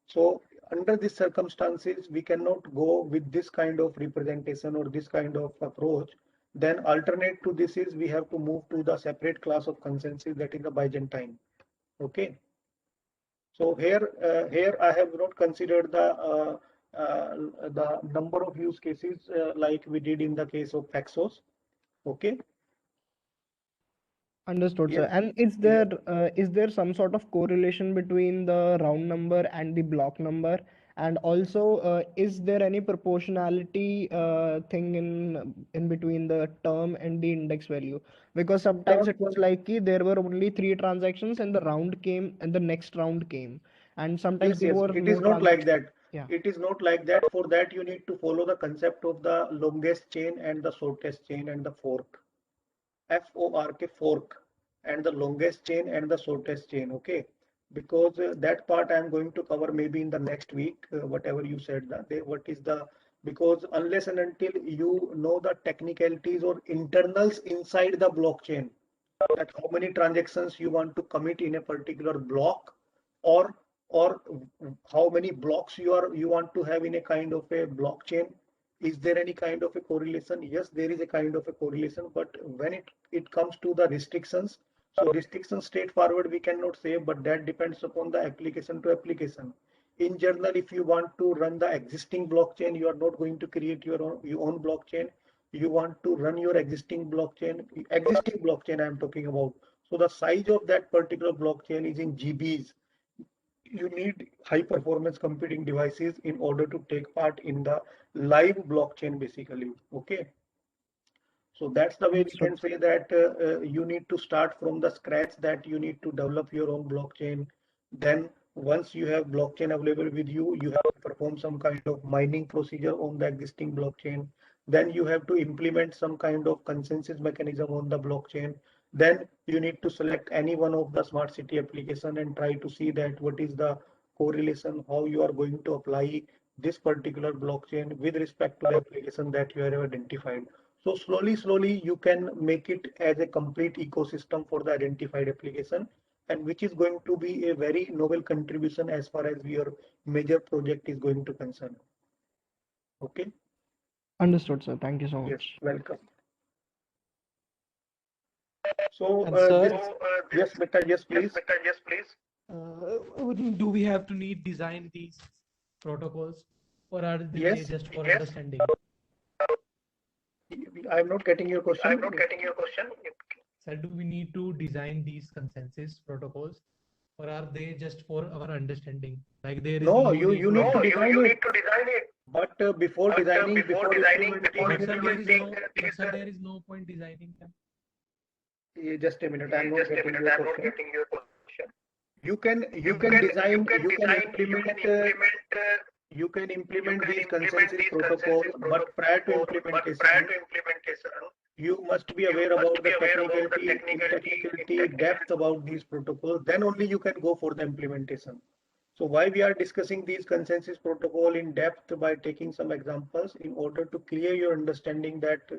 So under these circumstances, we cannot go with this kind of representation or this kind of approach. Then alternate to this is we have to move to the separate class of consensus, that is the Byzantine. Okay. So here I have not considered the number of use cases like we did in the case of Paxos. Okay. Understood, sir. Yes. And is there some sort of correlation between the round number and the block number? And also, is there any proportionality thing in between the term and the index value? Because sometimes it was like there were only 3 transactions and the round came and the next round came, and sometimes Yes, there were it no is not like transactions. that. Yeah. It is not like that. For that, you need to follow the concept of the longest chain and the shortest chain and the fork. FORK, fork, and the longest chain and the shortest chain. Okay. Because that part I'm going to cover maybe in the next week, whatever you said that what is the, because unless and until you know the technicalities or internals inside the blockchain, that how many transactions you want to commit in a particular block, or or how many blocks you want to have in a kind of a blockchain. Is there any kind of a correlation? Yes, there is a kind of a correlation, but when it comes to the restrictions, so restrictions straightforward we cannot say, but that depends upon the application to application. In general, if you want to run the existing blockchain, you are not going to create your own blockchain. You want to run your existing blockchain I'm talking about. So the size of that particular blockchain is in GBs. You need high performance computing devices in order to take part in the live blockchain basically. Okay. So that's the way we can say that you need to start from the scratch, that you need to develop your own blockchain. Then once you have blockchain available with you, you have to perform some kind of mining procedure on the existing blockchain. Then you have to implement some kind of consensus mechanism on the blockchain. Then you need to select any one of the smart city application and try to see that what is the correlation, how you are going to apply this particular blockchain with respect to the application that you have identified. So slowly, you can make it as a complete ecosystem for the identified application, and which is going to be a very novel contribution as far as your major project is going to concern. Okay. Understood, sir. Thank you so Yes, much. welcome. So And sir, yes, Beta, yes, please. do we have to need design these protocols, or are they Yes. just for understanding? I'm not getting your question. Sir, do we need to design these consensus protocols, or are they just for our understanding? Like there is No, no you need need to to design it. But before designing, before implementing, But sir, there is no point designing them. just a minute, I'm not getting your question. You can design, you can implement these consensus protocols, but prior to implementation, you must be aware about the technicality, depth about these protocols. Then only you can go for the implementation. So why we are discussing these consensus protocol in depth by taking some examples in order to clear your understanding that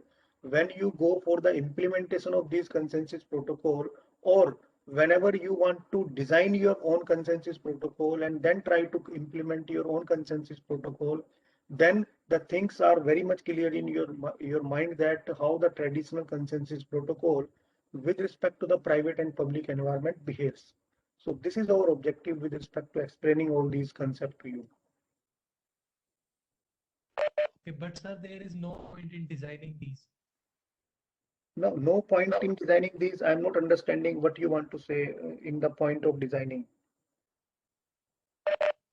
when you go for the implementation of these consensus protocol, or whenever you want to design your own consensus protocol and then try to implement your own consensus protocol, then the things are very much clear in your mind that how the traditional consensus protocol with respect to the private and public environment behaves. So this is our objective with respect to explaining all these concepts to you. Okay, but sir, there is no point in designing these. No point in designing these. I'm not understanding what you want to say in the point of designing.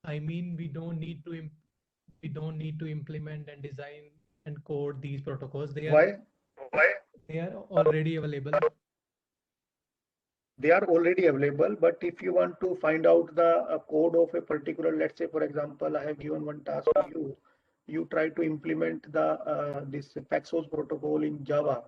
I mean, we don't need to implement and design and code these protocols. They are already available. They are already available, but if you want to find out the code of a particular, let's say, for example, I have given one task to you. You try to implement the this Paxos protocol in Java.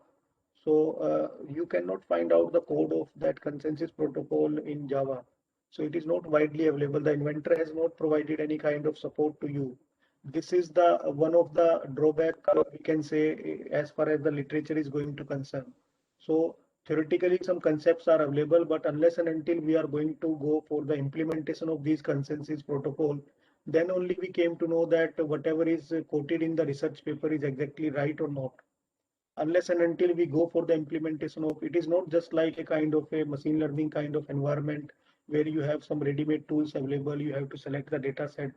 So you cannot find out the code of that consensus protocol in Java. So it is not widely available. The inventor has not provided any kind of support to you. This is the one of the drawback we can say as far as the literature is going to concern. So theoretically, some concepts are available, but unless and until we are going to go for the implementation of these consensus protocol, then only we came to know that whatever is quoted in the research paper is exactly right or not. Unless and until we go for the implementation of it, is not just like a kind of a machine learning kind of environment where you have some ready-made tools available, you have to select the data set.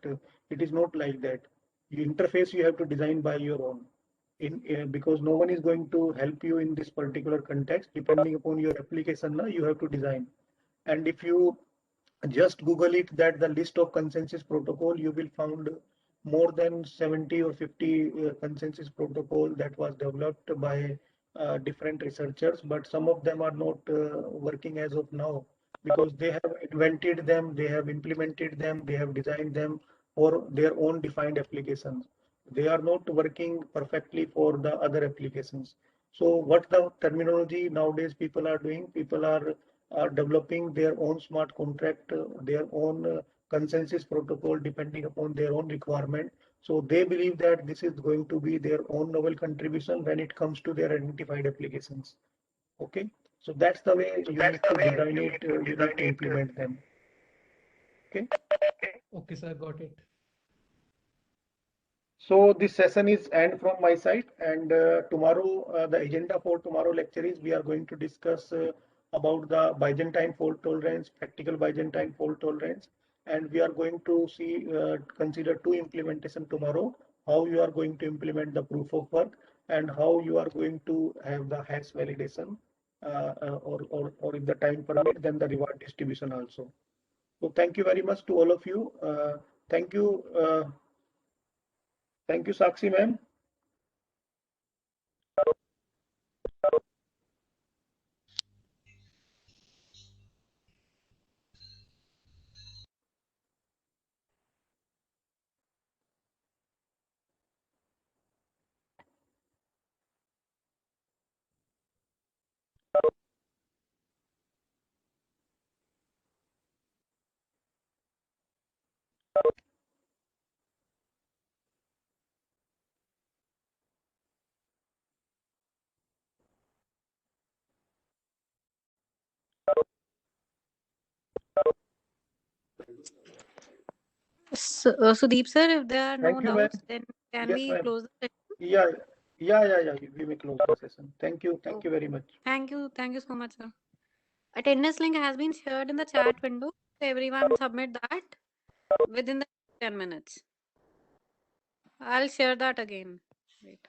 It is not like that. You interface you have to design by your own. Because no one is going to help you in this particular context, depending upon your application, you have to design. And if you just Google it, that the list of consensus protocol, you will find more than 70 or 50 consensus protocol that was developed by different researchers, but some of them are not working as of now because they have invented them, they have implemented them, they have designed them for their own defined applications. They are not working perfectly for the other applications. So what the terminology nowadays people are doing, people are developing their own smart contract, their own consensus protocol depending upon their own requirement. So they believe that this is going to be their own novel contribution when it comes to their identified applications. Okay, so that's the way you need to design it, you need to implement them. Okay. Okay, sir, got it. So this session is end from my side, and tomorrow the agenda for tomorrow lecture is we are going to discuss about the Byzantine fault tolerance, practical Byzantine fault tolerance, and we are going to see consider two implementation tomorrow. How you are going to implement the proof of work and how you are going to have the hash validation, or if the time permit, then the reward distribution also. So thank you very much to all of you. Thank you. Thank you, Sakshi ma'am. So, Sudeep sir, if there are no Thank you, ma'am. doubts, then can Yes, we ma'am. close the session? Yeah. We may close the session. Thank you. Thank you very much. Thank you. Thank you so much, sir. Attendance link has been shared in the chat window. So everyone submit that within the 10 minutes. I'll share that again. Wait.